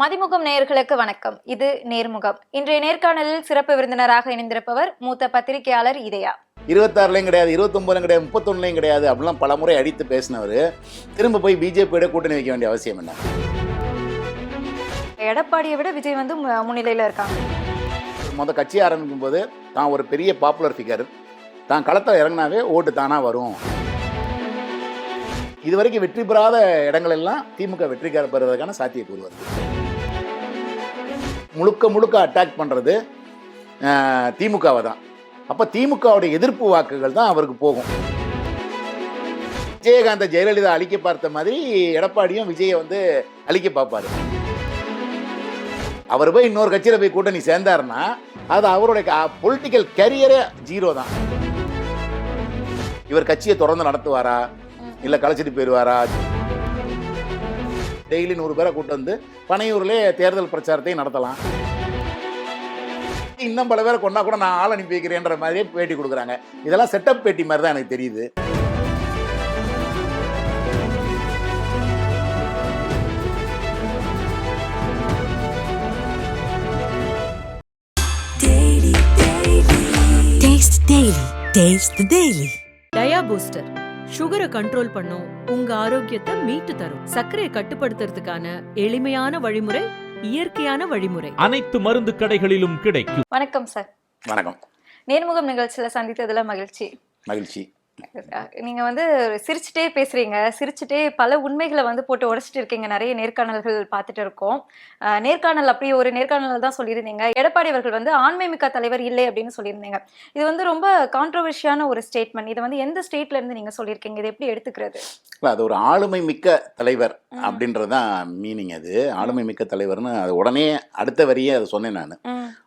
மதிமுகம் நேயர்களுக்கு வணக்கம். இது நேர்முகம். இன்றைய நேர்காணலில் சிறப்பு விருந்தினராக இணைந்திருப்பவர் மூத்த பத்திரிகையாளர் இதயா. 26லையும் கிடையாது, 29லையும் கிடையாது, 31லையும் கிடையாது அப்படிலாம் பல முறை அடித்து பேசினவர் திரும்ப போய் பிஜேபியோட கூட்டணி வைக்க வேண்டிய அவசியம் என்ன? எடப்பாடியை விட விஜய் வந்து முன்னிலையில் இருக்காங்க. கட்சி ஆரம்பிக்கும் போது தான் ஒரு பெரிய பாப்புலர் ஃபிகர், தான் களத்தில் இறங்கினாவே ஓட்டு தானா வரும். இதுவரைக்கும் வெற்றி பெறாத இடங்கள் எல்லாம் திமுக வெற்றி பெறுவதற்கான சாத்தியக்கூறு வருது. முழுக்க அட்டாக் பண்ணுறது திமுகவை தான். அப்போ திமுகவுடைய எதிர்ப்பு வாக்குகள் தான் அவருக்கு போகும். விஜயகாந்த ஜெயலலிதா அழிக்க பார்த்த மாதிரி எடப்பாடியும் விஜயை வந்து அழிக்க பார்ப்பாரு. அவர் போய் இன்னொரு கட்சியில் போய் கூட்டணி சேர்ந்தாருன்னா அது அவருடைய பொலிட்டிக்கல் கேரியரே ஜீரோ தான். இவர் கட்சியை தொடர்ந்து நடத்துவாரா இல்லை கலைச்சிட்டு போயிடுவாரா? டெய்லி 100 பேரை கூட்டு வந்து பனையூர்லேயே தேர்தல் பிரச்சாரத்தையும் நடத்தலாம். இன்னும் பல பேரை கொண்டா கூட நான் ஆள் அனுப்பி வைக்கிறேன்ற மாதிரியே பேட்டி கொடுக்குறாங்க. இதெல்லாம் செட்டப் பேட்டி மாதிரி தான் எனக்கு தெரியுது. டயா பூஸ்டர் சுகரை கண்ட்ரோல் பண்ணும், உங்க ஆரோக்கியத்தை மீட்டு தரும். சர்க்கரையை கட்டுப்படுத்துறதுக்கான எளிமையான வழிமுறை, இயற்கையான வழிமுறை. அனைத்து மருந்து கடைகளிலும் கிடைக்கும். வணக்கம் சார். வணக்கம். நேர்முகம் நிகழ்ச்சியில சந்தித்ததுல மகிழ்ச்சி. நீங்க வந்து சிரிச்சுட்டே பேசுறீங்க, சிரிச்சுட்டே பல உண்மைகளை வந்து போட்டு உடைச்சிட்டு இருக்கீங்க. நிறைய நேர்காணல்கள் பார்த்துட்டு இருக்கோம். நேர்காணல் அப்படி ஒரு நேர்காணல் தான் சொல்லியிருந்தீங்க, எடப்பாடி அவர்கள் வந்து ஆண்மை மிக்க தலைவர் இல்லை அப்படின்னு சொல்லியிருந்தீங்க. இது வந்து ரொம்ப கான்ட்ரவர்ஷியான ஒரு ஸ்டேட்மெண்ட். இது வந்து எந்த ஸ்டேட்ல இருந்து நீங்க சொல்லியிருக்கீங்க? இதை எப்படி எடுத்துக்கிறது? அது ஒரு ஆளுமை மிக்க தலைவர் அப்படின்றதான் மீனிங். அது ஆளுமை மிக்க தலைவர்னு அது உடனே அடுத்த வரியே அதை சொன்னேன் நான்.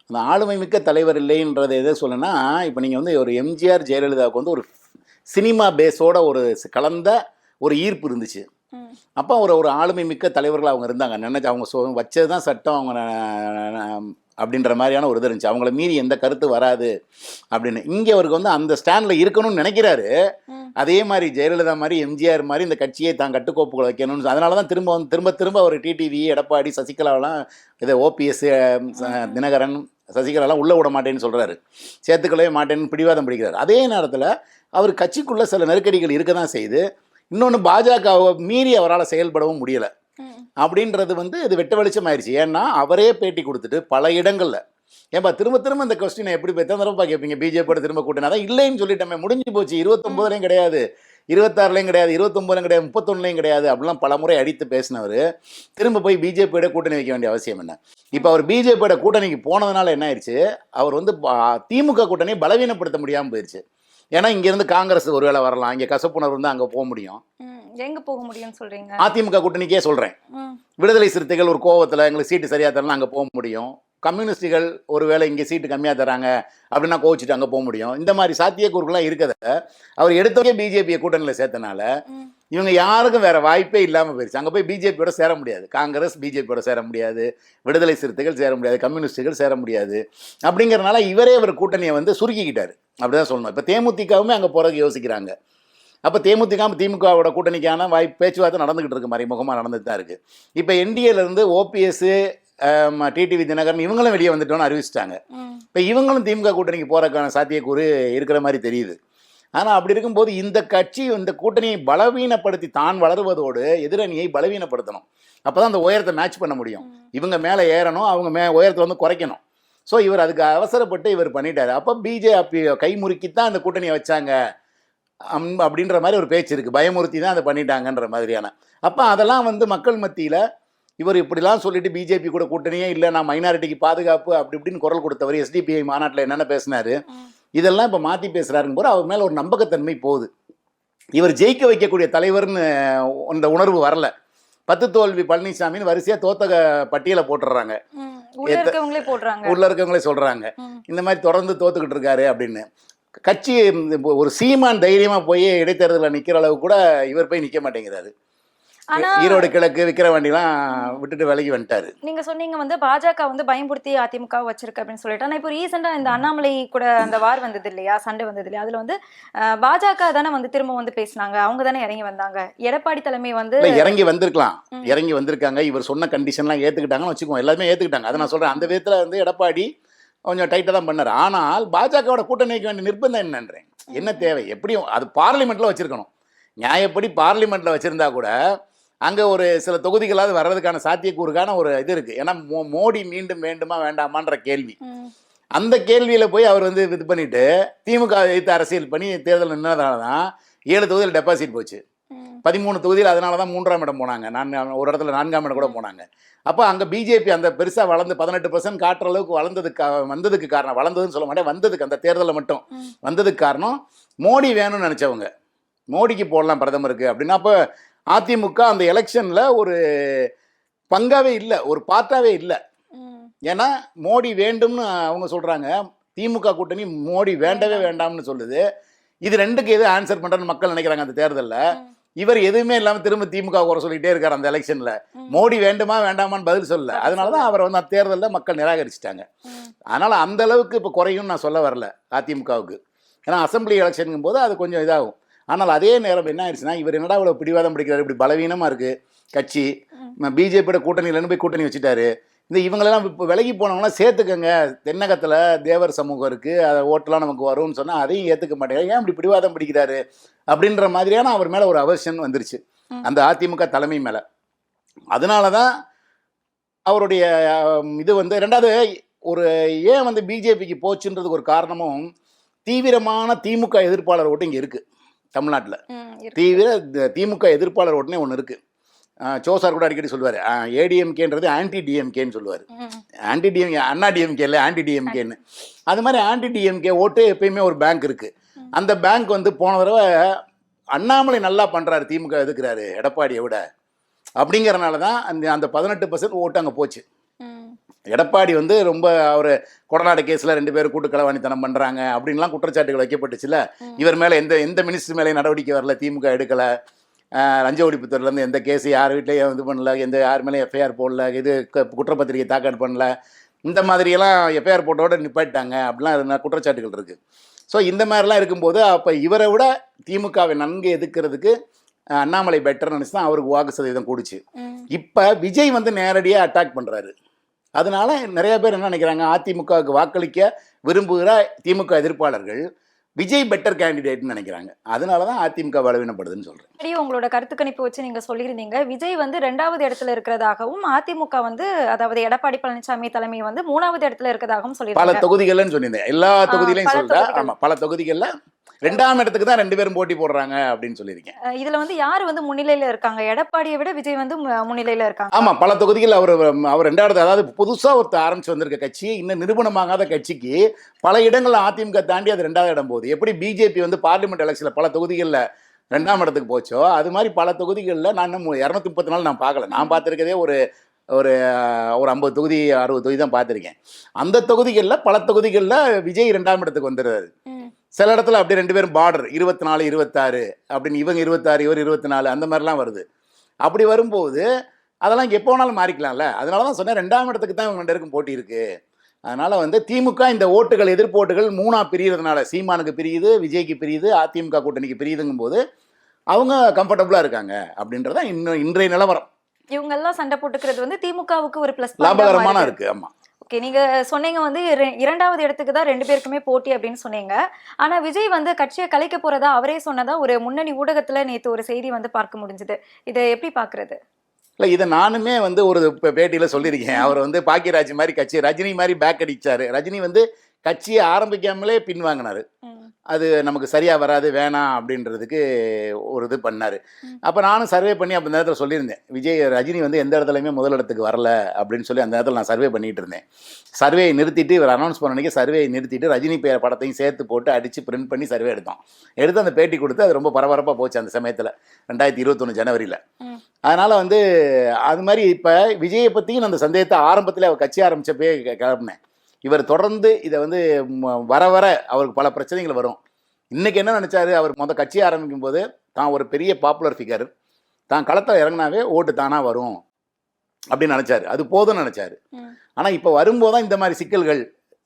அந்த ஆளுமை மிக்க தலைவர் இல்லைன்றதை எதை சொல்லனா, இப்போ நீங்கள் வந்து ஒரு எம்ஜிஆர் ஜெயலலிதாவுக்கு வந்து ஒரு சினிமா பேஸோட ஒரு கலந்த ஒரு ஈர்ப்பு இருந்துச்சு. அப்போ ஒரு ஆளுமை மிக்க தலைவர்கள் அவங்க இருந்தாங்க. நினைச்சு அவங்க வச்சது தான் சட்டம் அவங்க அப்படின்ற மாதிரியான ஒரு இது இருந்துச்சு. அவங்கள மீறி எந்த கருத்து வராது அப்படின்னு. இங்கே அவருக்கு வந்து அந்த ஸ்டாண்டில் இருக்கணும்னு நினைக்கிறாரு. அதே மாதிரி ஜெயலலிதா மாதிரி எம்ஜிஆர் மாதிரி இந்த கட்சியை தான் கட்டுக்கோப்புகளை வைக்கணும்னு. அதனால தான் திரும்ப அவர் டிடிவி, எடப்பாடி, சசிகலாவெல்லாம் இதை ஓபிஎஸ், தினகரன், சசிகலாலாம் உள்ளே விட மாட்டேன்னு சொல்கிறாரு, சேர்த்துக்கவே மாட்டேன்னு பிடிவாதம் பிடிக்கிறார். அதே நேரத்தில் அவர் கட்சிக்குள்ளே சில நெருக்கடிகள் இருக்க தான் செய்யுது. இன்னொன்று பாஜகவை மீறி அவரால் செயல்படவும் முடியலை அப்படின்றது வந்து இது வெட்ட வெளிச்சம் ஆயிடுச்சு. ஏன்னா அவரே பேட்டி கொடுத்துட்டு பல இடங்களில் ஏன்பா திரும்ப இந்த கொஸ்டினை எப்படி தரப்பா கேட்பீங்க, பிஜேபியோட திரும்ப கூட்டணி அதான் இல்லைன்னு சொல்லிட்டோமே, முடிஞ்சு போச்சு. 29லையும் கிடையாது, 26லையும் கிடையாது, 29லையும் கிடையாது, 31லையும் கிடையாது அப்படிலாம் பல முறை அடித்து பேசினவர் திரும்ப போய் பிஜேபியோட கூட்டணி வைக்க வேண்டிய அவசியம் என்ன? இப்போ அவர் பிஜேபியோட கூட்டணிக்கு போனதுனால என்ன ஆயிடுச்சு, அவர் வந்து திமுக கூட்டணியை பலவீனப்படுத்த முடியாமல் போயிடுச்சு. ஏன்னா இங்கேருந்து காங்கிரஸ் ஒருவேளை வரலாம், இங்கே கசப்புணர்வு வந்து அங்கே போக முடியும். எங்க போக முடியும்னு சொல்றீங்க? அதிமுக கூட்டணிக்கே சொல்கிறேன். விடுதலை சிறுத்தைகள் ஒரு கோவத்தில் எங்களுக்கு சீட்டு சரியாக தரலாம், அங்கே போக முடியும். கம்யூனிஸ்டுகள் ஒருவேளை இங்கே சீட்டு கம்மியாக தராங்க அப்படின்னா கோவிச்சுட்டு அங்கே போக முடியும். இந்த மாதிரி சாத்தியக்கூறுகள்லாம் இருக்கிறத அவர் எடுத்தவங்க பிஜேபியை கூட்டணியில் சேர்த்தனால இவங்க யாருக்கும் வேற வாய்ப்பே இல்லாமல் போயிடுச்சு. அங்கே போய் பிஜேபியோட சேர முடியாது, காங்கிரஸ் பிஜேபியோட சேர முடியாது, விடுதலை சிறுத்தைகள் சேர முடியாது, கம்யூனிஸ்டுகள் சேர முடியாது. அப்படிங்கிறனால இவரே அவர் கூட்டணியை வந்து சுருக்கிக்கிட்டார் அப்படிதான் சொல்லணும். இப்போ தேமுதிகவுமே அங்கே போகிறதுக்கு யோசிக்கிறாங்க. அப்போ திமுகவோட கூட்டணிக்கான பேச்சுவார்த்தை நடந்துகிட்டு இருக்கு, மறைமுகமாக நடந்துட்டு தான் இருக்குது. இப்போ என்டிஏலேருந்து ஓபிஎஸ், டிடிவி தினகரன் இவங்களும் வெளியே வந்துட்டோன்னு அறிவிச்சிட்டாங்க. இப்போ இவங்களும் திமுக கூட்டணிக்கு போகிறதுக்கான சாத்தியக்கூறு இருக்கிற மாதிரி தெரியுது. ஆனால் அப்படி இருக்கும்போது இந்த கட்சி இந்த கூட்டணியை பலவீனப்படுத்தி தான் வளருவதோடு எதிரணியை பலவீனப்படுத்தணும். அப்போ தான் அந்த உயரத்தை மேட்ச் பண்ண முடியும். இவங்க மேலே ஏறணும், அவங்க உயரத்தை வந்து குறைக்கணும். ஸோ இவர் அதுக்கு அவசரப்பட்டு இவர் பண்ணிட்டார். அப்போ பிஜேபி கைமுறுக்கித்தான் அந்த கூட்டணியை வச்சாங்க அப்படின்ற மாதிரி ஒரு பேச்சு இருக்குது. பயமுறுத்தி தான் அதை பண்ணிட்டாங்கன்ற மாதிரியான. அப்போ அதெல்லாம் வந்து மக்கள் மத்தியில் இவர் இப்படிலாம் சொல்லிட்டு பிஜேபி கூட கூட்டணியே இல்லை, நான் மைனாரிட்டிக்கு பாதுகாப்பு அப்படி இப்படின்னு குரல் கொடுத்தவர் எஸ்டிபிஐ மாநாட்டில் என்னென்ன பேசினார், இதெல்லாம் இப்போ மாற்றி பேசுகிறாருங்க போது அவர் மேலே ஒரு நம்பகத்தன்மை போகுது. இவர் ஜெயிக்க வைக்கக்கூடிய தலைவர்னு அந்த உணர்வு வரல. 10 தோல்வி பழனிசாமின்னு வரிசையாக தோத்த பட்டியலை போட்டுடுறாங்க, உள்ள இருக்கவங்களே சொல்கிறாங்க இந்த மாதிரி தொடர்ந்து தோத்துக்கிட்டு இருக்காரு அப்படின்னு. கட்சி ஒரு சீமான் தைரியமாக போய் இடைத்தேர்தலில் நிற்கிற அளவு கூட இவர் போய் நிற்க மாட்டேங்கிறாரு. ஆனா ஈரோடு கிழக்கு விக்கிரவாண்டிலாம் விட்டுட்டு விலகி வந்துட்டாரு. நீங்க சொன்னீங்க வந்து பாஜக வந்து பயம்படுத்தி அதிமுக வச்சிருக்கு அப்படின்னு சொல்லிட்டு. ஆனா இப்போ ரீசெண்டா இந்த அண்ணாமலை கூட அந்த வார் வந்தது இல்லையா, சண்டை வந்தது இல்லையா, அதுல வந்து பாஜக தானே வந்து திரும்ப வந்து பேசினாங்க, அவங்க தானே இறங்கி வந்தாங்க. எடப்பாடி தலைமை வந்து இறங்கி வந்திருக்கலாம், இறங்கி வந்திருக்காங்க. இவர் சொன்ன கண்டிஷன்லாம் ஏத்துக்கிட்டாங்கன்னு வச்சுக்கோங்க, எல்லாருமே ஏத்துக்கிட்டாங்க. அதை நான் சொல்றேன். அந்த விதத்துல வந்து எடப்பாடி கொஞ்சம் டைட்டாக தான் பண்ணார். ஆனால் பாஜகவோட கூட்டணி வைக்க வேண்டிய நிர்பந்தம் என்னன்றேன், என்ன தேவை, எப்படியும் அது பார்லிமெண்ட்டில் வச்சுருக்கணும். நியாயப்படி பார்லிமெண்ட்டில் வச்சுருந்தா கூட அங்கே ஒரு சில தொகுதிகளாவது வர்றதுக்கான சாத்தியக்கூறுக்கான ஒரு இது இருக்குது. ஏன்னா மோடி மீண்டும் வேண்டுமா வேண்டாமான்ற கேள்வி, அந்த கேள்வியில் போய் அவர் வந்து இது பண்ணிவிட்டு திமுக எதிர்த்து அரசியல் பண்ணி தேர்தல் நின்றதுனால தான் 7 தொகுதியில் டெபாசிட் போச்சு. 13 தொகுதியில் அதனால தான் 3ஆம் இடம் போனாங்க. ஒரு இடத்துல 4ஆம் இடம் கூட போனாங்க. அப்போ அங்கே பிஜேபி அந்த பெருசாக வளர்ந்து 18% காட்டுற அளவுக்கு வந்ததுக்கு காரணம், வளர்ந்ததுன்னு சொல்ல மாட்டேன், வந்ததுக்கு அந்த தேர்தலில் மட்டும் வந்ததுக்கு காரணம் மோடி வேணும்னு நினச்சவங்க. மோடிக்கு போடலாம் பிரதமருக்கு அப்படின்னா, அப்போ அதிமுக அந்த எலெக்ஷனில் ஒரு பங்காவே இல்லை, ஒரு பார்ட்டாவே இல்லை. ஏன்னா மோடி வேண்டும்னு அவங்க சொல்கிறாங்க, திமுக கூட்டணி மோடி வேண்டவே வேண்டாம்னு சொல்லுது. இது ரெண்டுக்கு எது ஆன்சர் பண்ணுறன்னு மக்கள் நினைக்கிறாங்க அந்த தேர்தலில். இவர் எதுவுமே இல்லாமல் திரும்ப திமுக குறை சொல்லிகிட்டே இருக்கார் அந்த எலெக்ஷனில். மோடி வேண்டுமா வேண்டாமான்னு பதில் சொல்லல. அதனால தான் அவரை வந்து அந்த தேர்தலில் மக்கள் நிராகரிச்சிட்டாங்க. அதனால் அந்த அளவுக்கு இப்போ குறையும் நான் சொல்ல வரல அதிமுகவுக்கு. ஏன்னா அசம்பிளி எலெக்ஷனுங்கும் போது அது கொஞ்சம் இதாகும். ஆனால் அதே நேரம் என்ன ஆயிடுச்சுன்னா, இவர் என்னடா இவ்வளோ பிடிவாதம் பிடிக்கிறார், இப்படி பலவீனமாக இருக்குது கட்சி, பிஜேபியோட கூட்டணியிலன்னு போய் கூட்டணி வச்சுட்டாரு. இந்த இவங்களெல்லாம் இப்போ விலகி போனவங்களாம் சேர்த்துக்கங்க, தென்னகத்தில் தேவர் சமூகம் இருக்குது, அதை ஓட்டெலாம் நமக்கு வரும்னு சொன்னால் அதையும் ஏற்றுக்க மாட்டேங்கிறார், ஏன் இப்படி பிடிவாதம் பிடிக்கிறாரு அப்படின்ற மாதிரியான அவர் மேலே ஒரு அவர்ஷன் வந்துருச்சு அந்த அதிமுக தலைமை மேலே. அதனால தான் அவருடைய இது வந்து ரெண்டாவது ஒரு ஏன் வந்து பிஜேபிக்கு போச்சுன்றதுக்கு ஒரு காரணமும், தீவிரமான திமுக எதிர்ப்பாளர் ஓட்டு இங்கே இருக்குது தமிழ்நாட்டில். தீவிர திமுக எதிர்ப்பாளர் ஓட்டுனே ஒன்று இருக்குது. சோசார் கூட அடிக்கடி சொல்லுவார், ஏடிஎம்கேன்றது ஆன்டி டிஎம்கேன்னு சொல்லுவார். ஆன்டி டிஎம்கே அண்ணா டிஎம்கே இல்லை, ஆன்டி டிஎம்கேன்னு. அது மாதிரி ஆன்டி டிஎம்கே ஓட்டு எப்பயுமே ஒரு பேங்க் இருக்குது. அந்த பேங்க் வந்து போன தடவை அண்ணாமலை நல்லா பண்ணுறாரு, திமுக எதுக்குறாரு எடப்பாடியை விட, அப்படிங்கிறனால தான் அந்த 18% ஓட்டு அங்கே போச்சு. எடப்பாடி வந்து ரொம்ப அவர் கொடநாடு கேஸில் 2 பேரும் கூட்டு களவாணித்தனம் பண்ணுறாங்க அப்படின்லாம் குற்றச்சாட்டுகள் வைக்கப்பட்டுச்சுல. இவர் மேலே எந்த மினிஸ்டர் மேலே நடவடிக்கை வரல, திமுக எடுக்கலை. லஞ்ச ஒழிப்புத்துறையிலேருந்து எந்த கேஸு யார் வீட்லேயும் இது பண்ணல, யார் மேலே எஃப்ஐஆர் போடல, இது குற்றப்பத்திரிகை தாக்கல் பண்ணல, இந்த மாதிரியெல்லாம் எஃப்ஐஆர் போட்டோட நிப்பாட்டாங்க அப்படிலாம் குற்றச்சாட்டுகள் இருக்குது. ஸோ இந்த மாதிரிலாம் இருக்கும்போது அப்போ இவரை விட திமுகவை நன்கு எதிர்க்கிறதுக்கு அண்ணாமலை பெட்டர்னு நினச்சி தான் அவருக்கு வாக்கு சதவீதம் கூடுச்சு. இப்போ விஜய் வந்து நேரடியாக அட்டாக் பண்ணுறாரு. அதனால நிறைய பேர் என்ன நினைக்கிறாங்க, அதிமுகவுக்கு வாக்களிக்க விரும்புகிற திமுக எதிர்ப்பாளர்கள் விஜய் பெட்டர் கேண்டிடேட்னு நினைக்கிறாங்க. அதனால தான் அதிமுக பலவீனப்படுதுன்னு சொல்கிறேன். சரி, உங்களோட கருத்து கணிப்பு வச்சு நீங்கள் சொல்லியிருந்தீங்க விஜய் வந்து 2வது இடத்துல இருக்கிறதாகவும், அதிமுக வந்து அதாவது எடப்பாடி பழனிசாமி தலைமை வந்து 3வது இடத்துல இருக்கிறதாகவும் சொல்லியிருக்காங்க. பல தொகுதிகள்னு சொல்லியிருந்தேன், எல்லா தொகுதியிலையும் சொல்லிட்டேன். ஆமாம், பல தொகுதிகளில் 2ஆம் இடத்துக்கு தான் 2 பேரும் போட்டி போடுறாங்க அப்படின்னு சொல்லியிருக்கேன். இதுல வந்து யார் வந்து முன்னிலையில இருக்காங்க? எடப்பாடியை விட விஜய் வந்து முன்னிலையில இருக்காங்க. ஆமா, பல தொகுதிகள் அவர் 2வது, அதாவது புதுசா ஒருத்தர் ஆரம்பிச்சு வந்திருக்க கட்சி, இன்னும் நிரூபணமாகாத கட்சிக்கு பல இடங்கள்ல அதிமுக தாண்டி அது 2வது இடம் போகுது. எப்படி பிஜேபி வந்து பார்லிமெண்ட் எலெக்ஷன்ல பல தொகுதிகளில் 2ஆம் இடத்துக்கு போச்சோ, அது மாதிரி பல தொகுதிகளில் நான் இன்னும் 234 நான் பார்க்கல. நான் பார்த்துருக்கதே ஒரு 50 தொகுதி 60 தொகுதி தான் பார்த்துருக்கேன். அந்த தொகுதிகளில் பல தொகுதிகளில் விஜய் 2ஆம் இடத்துக்கு வந்துடுறாரு. சில இடத்துல அப்படி 2 பேரும் பார்டர் 24 26 அப்படின்னு, இவங்க 26 இவர் 24 அந்த மாதிரிலாம் வருது. அப்படி வரும்போது அதெல்லாம் எப்போ வேணாலும் மாறிக்கலாம்ல. அதனால தான் சொன்னேன் 2ஆம் இடத்துக்கு தான் இவங்க 2 பேருக்கும் போட்டி இருக்குது. அதனால் வந்து திமுக இந்த ஓட்டுகள் எதிர்ப்போட்டுகள் 3ஆக பிரிகிறதுனால, சீமானுக்கு பிரியுது, விஜய்க்கு பிரியுது, அதிமுக கூட்டணிக்கு பிரியுதுங்கும் போது அவங்க கம்ஃபர்டபுளாக இருக்காங்க அப்படின்றதான் இன்றைய நிலவரம். இவங்கெல்லாம் சண்டை போட்டுக்கிறது வந்து திமுகவுக்கு ஒரு ப்ளஸ் லாபகரமான இருக்குது. ஆமாம், ஓகே, நீங்க சொன்னீங்க வந்து 2வது இடத்துக்கு தான் 2 பேருக்குமே போட்டி அப்படின்னு சொன்னீங்க. ஆனா விஜய் வந்து கட்சியை கலைக்க போறதா அவரே சொன்னதா ஒரு முன்னணி ஊடகத்துல நேற்று ஒரு செய்தி வந்து பார்க்க முடிஞ்சது. இதை எப்படி பாக்குறது? இல்லை, இதை நானுமே வந்து ஒரு பேட்டியில் சொல்லியிருக்கேன். அவர் வந்து பாக்கியராஜ் மாதிரி கட்சி ரஜினி மாதிரி பேக் அடிச்சாரு. ரஜினி வந்து கட்சியை ஆரம்பிக்காமலே பின்வாங்கினார். அது நமக்கு சரியாக வராது, வேணாம் அப்படின்றதுக்கு ஒரு இது பண்ணார். அப்போ நானும் சர்வே பண்ணி அப்போ இந்த நேரத்தில் சொல்லியிருந்தேன், ரஜினி வந்து எந்த இடத்துலையுமே முதலிடத்துக்கு வரல அப்படின்னு சொல்லி அந்த நேரத்தில் நான் சர்வே பண்ணிகிட்டு இருந்தேன். சர்வேயை நிறுத்திட்டு இவர் அனௌன்ஸ் பண்ண சர்வேயை நிறுத்திட்டு ரஜினி படத்தையும் சேர்த்து போட்டு அடித்து பிரிண்ட் பண்ணி சர்வே எடுத்து அந்த பேட்டி கொடுத்து அது ரொம்ப பரபரப்பாக போச்சு அந்த சமயத்தில் 2021 ஜனவரியில். அதனால் வந்து அது மாதிரி இப்போ விஜயை பற்றியும் அந்த சந்தேகத்தை ஆரம்பத்தில் அவர் கட்சி ஆரம்பித்தப்பே கிளப்பினேன். இவர் தொடர்ந்து இதை வந்து வர வர அவருக்கு பல பிரச்சனைகள் வரும். இன்றைக்கி என்ன நினச்சாரு, அவர் கட்சி ஆரம்பிக்கும் போது தான் ஒரு பெரிய பாப்புலர் ஃபிகர், தான் களத்தில் இறங்கினாவே ஓட்டு தானாக வரும் அப்படின்னு நினச்சாரு. அது போதும்னு நினச்சாரு. ஆனால் இப்போ வரும்போது தான் இந்த மாதிரி சிக்கல்கள்,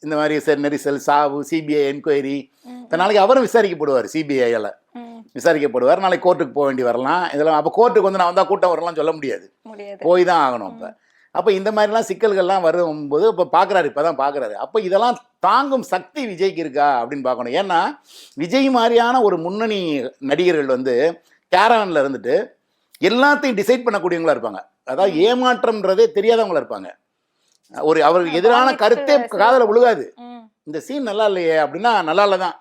இந்த மாதிரி நெரிசல், சாவு, சிபிஐ என்கொயரி, நாளைக்கு அவரும் விசாரிக்கப்படுவார், சிபிஐயால் விசாரிக்கப்படுவார். நாளைக்கு கோர்ட்டுக்கு போக வேண்டி வரலாம். இதெல்லாம் அப்போ கோர்ட்டுக்கு வந்து நான் வந்தால் கூட்டம் வரலாம் சொல்ல முடியாது, போய் தான் ஆகணும். அப்போ இந்த மாதிரிலாம் சிக்கல்கள்லாம் வரும்போது இப்போ பார்க்குறாரு, இப்போ தான் பார்க்குறாரு. அப்போ இதெல்லாம் தாங்கும் சக்தி விஜய்க்கு இருக்கா அப்படின்னு பார்க்கணும். ஏன்னா விஜய் மாதிரியான ஒரு முன்னணி நடிகர்கள் வந்து கேரவனில் இருந்துட்டு எல்லாத்தையும் டிசைட் பண்ணக்கூடியவங்களா இருப்பாங்க. அதாவது ஏமாற்றம்ன்றதே தெரியாதவங்களா இருப்பாங்க. ஒரு அவருக்கு எதிரான கருத்தே காதல விழுகாது. இந்த சீன் நல்லா இல்லையே அப்படின்னா நல்லா இல்லை தான்,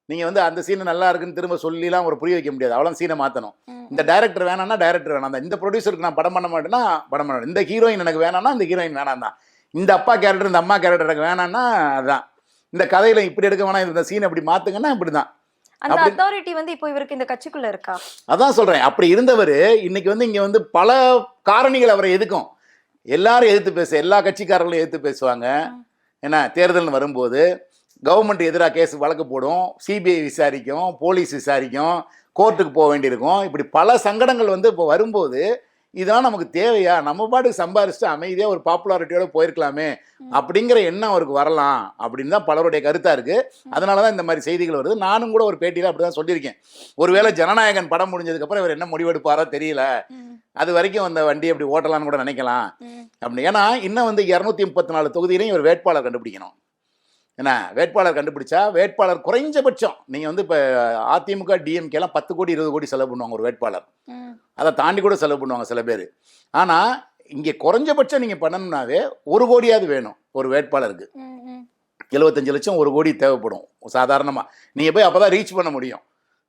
நீங்கள் வந்து அந்த சீன் நல்லா இருக்குன்னு திரும்ப சொல்லிலாம் ஒரு புரிய வைக்க முடியாது. அவ்வளோ சீனை மாற்றணும். இந்த டைரக்டர் வேணாம்னா டைரக்டர் வேணாம் தான், இந்த ப்ரொடியூசருக்கு நான் படம் பண்ண மாட்டேன்னா படம் பண்ண, இந்த ஹீரோயின் எனக்கு வேணாம்னா இந்த ஹீரோயின் வேணாம் தான், இந்த அப்பா கேரக்டர் இந்த அம்மா கேரக்டர் எனக்கு வேணாம்னா அதுதான், இந்த கதையில இப்படி எடுக்க வேணாம், இந்த சீன் அப்படி மாற்றுங்கன்னா இப்படி தான். அந்த அத்தாரிட்டி வந்து இப்போ இவருக்கு இந்த கட்சிக்குள்ள இருக்கா? அதான் சொல்கிறேன். அப்படி இருந்தவர் இன்னைக்கு வந்து இங்கே வந்து பல காரணிகள் அவரை எதுக்கும், எல்லாரும் எதிர்த்து பேச, எல்லா கட்சிக்காரர்களும் எதிர்த்து பேசுவாங்க. ஏன்னா தேர்தல்னு வரும்போது கவர்மெண்ட் எதிராக கேஸ் வழக்கு போடும், சிபிஐ விசாரிக்கும், போலீஸ் விசாரிக்கும், கோர்ட்டுக்கு போக வேண்டியிருக்கும். இப்படி பல சங்கடங்கள் வந்து இப்போ வரும்போது இதெல்லாம் நமக்கு தேவையா, நம்ம பாட்டுக்கு சம்பாரிச்சுட்டு அமைதியாக ஒரு பாப்புலாரிட்டியோட போயிருக்கலாமே அப்படிங்கிற எண்ணம் அவருக்கு வரலாம் அப்படின்னு தான் பலருடைய கருத்தாக இருக்குது. அதனால தான் இந்த மாதிரி செய்திகள் வருது. நானும் கூட ஒரு பேட்டியில் அப்படி தான் சொல்லியிருக்கேன். ஒருவேளை ஜனநாயகன் படம் முடிஞ்சதுக்கப்புறம் இவர் என்ன முடிவெடுப்பாரோ தெரியல, அது வரைக்கும் அந்த வண்டியை அப்படி ஓட்டலான்னு கூட நினைக்கலாம் அப்படின்னு. ஏன்னா இன்னும் வந்து 234 தொகுதியிலையும் இவர் வேட்பாளர் கண்டுபிடிக்கணும். ஏன்னா வேட்பாளர் கண்டுபிடிச்சா வேட்பாளர் குறைஞ்சபட்சம் நீங்கள் வந்து இப்போ அதிமுக டிஎம்கேலாம் 10 கோடி 20 கோடி செலவு பண்ணுவாங்க ஒரு வேட்பாளர், அதை தாண்டி கூட செலவு பண்ணுவாங்க சில பேர். ஆனால் இங்கே குறைஞ்சபட்சம் நீங்கள் பண்ணணும்னாவே 1 கோடியாவது வேணும் ஒரு வேட்பாளருக்கு. 75 லட்சம் 1 கோடி தேவைப்படும் சாதாரணமாக. நீங்கள் போய் அப்போ தான் ரீச் பண்ண முடியும்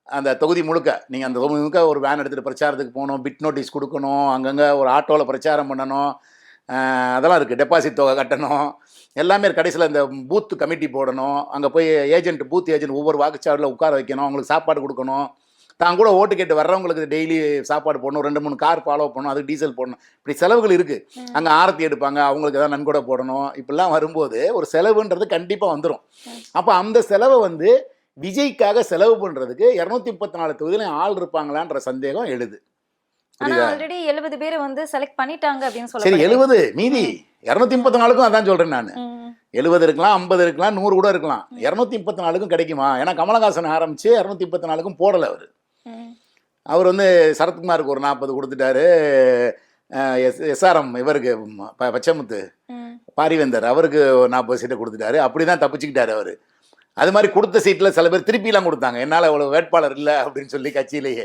அந்த தொகுதி முழுக்க. நீங்கள் அந்த தொகுதி முழுக்க ஒரு வேன் எடுத்துகிட்டு பிரச்சாரத்துக்கு போகணும், பிட் நோட்டீஸ் கொடுக்கணும், அங்கங்கே ஒரு ஆட்டோவில் பிரச்சாரம் பண்ணணும், அதெல்லாம் இருக்குது. டெபாசிட் தொகை கட்டணும், எல்லாமே கடைசியில் இந்த பூத்து கமிட்டி போடணும், அங்கே போய் ஏஜென்ட், பூத் ஏஜென்ட் ஒவ்வொரு வாக்குச்சாவடியில் உட்கார வைக்கணும், அவங்களுக்கு சாப்பாடு கொடுக்கணும், தான் கூட ஓட்டு கேட்டு வர்றவங்களுக்கு டெய்லி சாப்பாடு போடணும், 2-3 கார் ஃபாலோ பண்ணணும், அதுக்கு டீசல் போடணும், இப்படி செலவுகள் இருக்குது. அங்கே ஆரத்தி எடுப்பாங்க, அவங்களுக்கு எதாவது நன்கொடை போடணும். இப்படிலாம் வரும்போது ஒரு செலவுன்றது கண்டிப்பாக வந்துடும். அப்போ அந்த செலவை வந்து விஜய்க்காக செலவு பண்ணுறதுக்கு 234 தொகுதியிலும் ஆள் இருப்பாங்களான்ற சந்தேகம் எழுது. ஆல்ரெடி 70 பேர் வந்து செலக்ட் பண்ணிட்டாங்க அப்படின்னு சொல்லி. சரி 70 மீதி 234க்கும் அதான் சொல்றேன் நான். 70 இருக்கலாம், 50 இருக்கலாம், 100 கூட இருக்கலாம். 234க்கும் கிடைக்குமா? ஏன்னா கமலஹாசன் ஆரம்பிச்சு 234க்கும் போடலை அவர். அவர் வந்து சரத்குமாருக்கு ஒரு 40 கொடுத்துட்டாரு, எஸ்ஆர்எம் இவருக்கு பச்சைமுத்து பாரிவேந்தர் அவருக்கு 40 சீட்டை கொடுத்துட்டாரு. அப்படிதான் தப்பிச்சுக்கிட்டாரு அவர். அது மாதிரி கொடுத்த சீட்டில் சில பேர் திருப்பிலாம் கொடுத்தாங்க, என்னால் அவ்வளோ வேட்பாளர் இல்லை அப்படின்னு சொல்லி கட்சியிலேயே.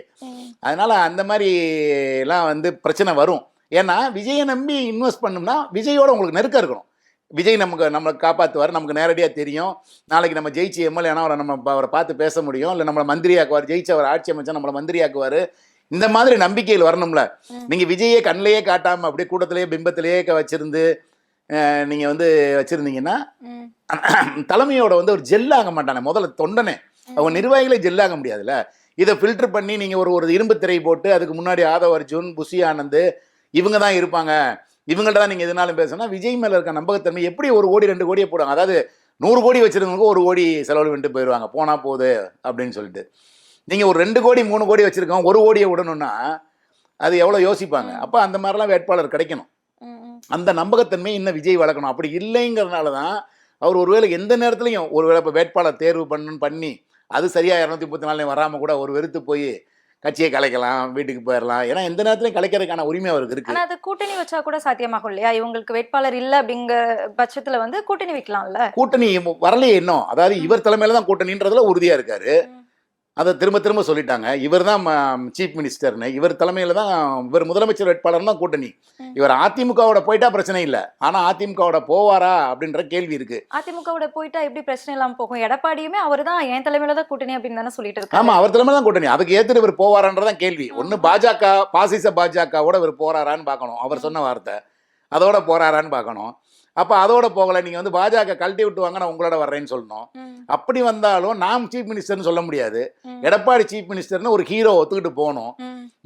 அதனால் அந்த மாதிரிலாம் வந்து பிரச்சனை வரும். ஏன்னா விஜயை நம்பி இன்வெஸ்ட் பண்ணோம்னா விஜயோட உங்களுக்கு நெருக்கம் இருக்கணும். விஜய் நம்மளை காப்பாற்றுவார், நமக்கு நேரடியாக தெரியும். நாளைக்கு நம்ம ஜெயிச்சு எம்எல்ஏனா அவரை பார்த்து பேச முடியும், இல்லை நம்மளை மந்திரியாக்குவார், ஜெயிச்சு அவர் ஆட்சி அமைச்சா நம்மளை மந்திரியாக்குவார். இந்த மாதிரி நம்பிக்கையில் வரணும்ல. நீங்கள் விஜயே கண்ணிலேயே காட்டாமல் அப்படியே கூட்டத்திலேயே பிம்பத்திலேயே வச்சுருந்து நீங்கள் வந்து வச்சுருந்தீங்கன்னா தலைமையோட வந்து ஒரு ஜெல்லாக மாட்டானே, முதல்ல தொண்டனே, அவங்க நிர்வாகிகளே ஜெல்லாக முடியாதுல்ல. இதை ஃபில்டர் பண்ணி நீங்கள் ஒரு இரும்பு திரை போட்டு அதுக்கு முன்னாடி ஆதவ் அர்ஜுன், புஷி ஆனந்த் இவங்க தான் இருப்பாங்க, இவங்கள்ட்ட தான் நீங்கள் எதுனாலும் பேசணும்னா விஜய் மேலே இருக்க நம்பகத்தன்மை எப்படி 1 கோடி 2 கோடியே போடுவாங்க. அதாவது 100 கோடி வச்சுருந்தவங்க 1 கோடி செலவு பண்ணிட்டு போயிடுவாங்க, போனால் போகுது அப்படின்னு சொல்லிட்டு. நீங்கள் ஒரு 2 கோடி 3 கோடி வச்சுருக்கோம் 1 கோடியை விடணும்னா அது எவ்வளோ யோசிப்பாங்க. அப்போ அந்த மாதிரிலாம் வேட்பாளர் கிடைக்கணும். அந்த நம்பகத்தன்மை இன்னும் விஜய் வளர்க்கணும். அப்படி இல்லைங்கிறதுனால தான் அவர் ஒருவேளை எந்த நேரத்துலையும் ஒருவேளை இப்போ வேட்பாளர் தேர்வு பண்ணி அது சரியாக 234 வராமல் கூட ஒரு வெறுத்து போய் கட்சியை கலைக்கலாம், வீட்டுக்கு போயிடலாம். ஏன்னா எந்த நேரத்துலையும் கலைக்கிறதுக்கான உரிமை அவருக்கு இருக்கு. ஆனால் அது கூட்டணி வச்சா கூட சாத்தியமாகும் இல்லையா? இவங்களுக்கு வேட்பாளர் இல்லை அப்படிங்கிற பட்சத்தில் வந்து கூட்டணி வைக்கலாம்ல. கூட்டணி வரலையே இன்னும். அதாவது இவர் தலைமையில தான் கூட்டணின்றதுல உறுதியாக இருக்காரு. அதை திரும்ப சொல்லிட்டாங்க. இவர் தான் சீஃப் மினிஸ்டர்னு, இவர் தலைமையில் தான், இவர் முதலமைச்சர் வேட்பாளர் தான் கூட்டணி. இவர் அதிமுகவோட போயிட்டா பிரச்சனை இல்லை, ஆனால் அதிமுகவோட போவாரா அப்படின்ற கேள்வி இருக்கு. அதிமுகவோட போயிட்டா எப்படி பிரச்சனை இல்லாமல் போகும்? எடப்பாடியுமே அவர் தான் என் தலைமையில தான் கூட்டணி அப்படின்னு தானே சொல்லிட்டு இருக்காரு. ஆமா, அவர் தலைமையில தான் கூட்டணி. அதுக்கு ஏத்துட்டு இவர் போவாரான்றதான் கேள்வி. ஒன்று பாஜக பாசிச பாஜகவோட இவர் போறாரான்னு பார்க்கணும், அவர் சொன்ன வார்த்தை அதோட போறாரான்னு பார்க்கணும். அப்போ அதோட போகலை, நீங்கள் வந்து பாஜக கழட்டி விட்டுவாங்க, நான் உங்களோட வர்றேன்னு சொல்லணும். அப்படி வந்தாலும் நாம் சீஃப் மினிஸ்டர்னு சொல்ல முடியாது. எடப்பாடி சீஃப் மினிஸ்டர்னு ஒரு ஹீரோ ஒத்துக்கிட்டு போகணும்.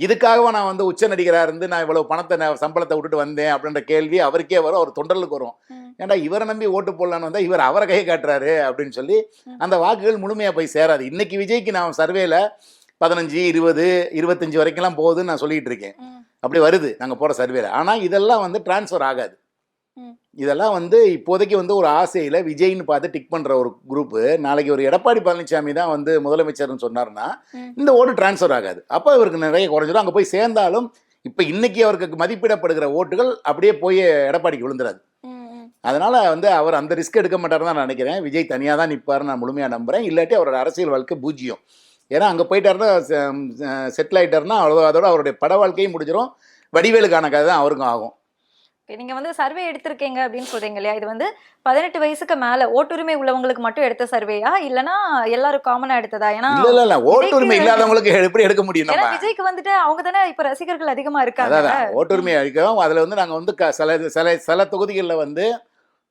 இதுக்காக நான் வந்து உச்ச நடிகராக இருந்து நான் இவ்வளவு பணத்தை சம்பளத்தை விட்டுட்டு வந்தேன் அப்படின்ற கேள்வி அவருக்கே வரும், அவர் தொண்டர்களுக்கு வரும். ஏன்டா இவரை நம்பி ஓட்டு போடலான்னு வந்தால் இவர் அவரை கை காட்டுறாரு அப்படின்னு சொல்லி அந்த வாக்குகள் முழுமையாக போய் சேராது. இன்னைக்கு விஜய்க்கு நான் சர்வேல 15, 20, 25 வரைக்கும்லாம் போகுதுன்னு நான் சொல்லிட்டு இருக்கேன். அப்படி வருது நாங்கள் போகிற சர்வேல. ஆனால் இதெல்லாம் வந்து டிரான்ஸ்ஃபர் ஆகாது. இதெல்லாம் வந்து இப்போதைக்கு வந்து ஒரு ஆசையில் விஜய்னு பார்த்து டிக் பண்ணுற ஒரு குரூப்பு நாளைக்கு ஒரு எடப்பாடி பழனிசாமி தான் வந்து முதலமைச்சர்னு சொன்னார்னா இந்த ஓட்டு டிரான்ஸ்ஃபர் ஆகாது. அப்போ இவருக்கு நிறைய குறைஞ்சிடும். அங்கே போய் சேர்ந்தாலும் இப்போ இன்னைக்கு அவருக்கு மதிப்பிடப்படுகிற ஓட்டுகள் அப்படியே போய் எடப்பாடிக்கு விழுந்துடாது. அதனால் வந்து அவர் அந்த ரிஸ்க் எடுக்க மாட்டார் தான் நான் நினைக்கிறேன். விஜய் தனியாக தான் நிற்பார் நான் முழுமையாக நம்புகிறேன். இல்லாட்டி அவரோட அரசியல் வாழ்க்கை பூஜ்ஜியம். ஏன்னா அங்கே போயிட்டாருன்னா செட்டில் ஆகிட்டாருன்னா அவ்வளோ அதோட அவருடைய பட வாழ்க்கையும் முடிஞ்சிடும். வடிவேலுக்கான கதை தான் அவருக்கும் ஆகும். நீங்க வந்து சர்வே எடுத்திருக்கீங்க அப்படின்னு சொல்றீங்க இல்லையா, இது வந்து 18 வயசுக்கு மேல ஓட்டுரிமை உள்ளவங்களுக்கு மட்டும் எடுத்த சர்வேயா இல்லனா எல்லாரும் காமனா எடுத்ததா? ஏன்னா இல்ல ஓட்டுரிமை இல்லாதவங்களுக்கு எப்படி எடுக்க முடியும்? ஏன்னா விஜய்க்கு வந்துட்டு அவங்க தானே இப்ப ரசிகர்கள் அதிகமா இருக்காங்க. அதான் ஓட்டுரிமை அளிக்கிறோம். அதுல வந்து நாங்க வந்து சில தொகுதிகளில் வந்து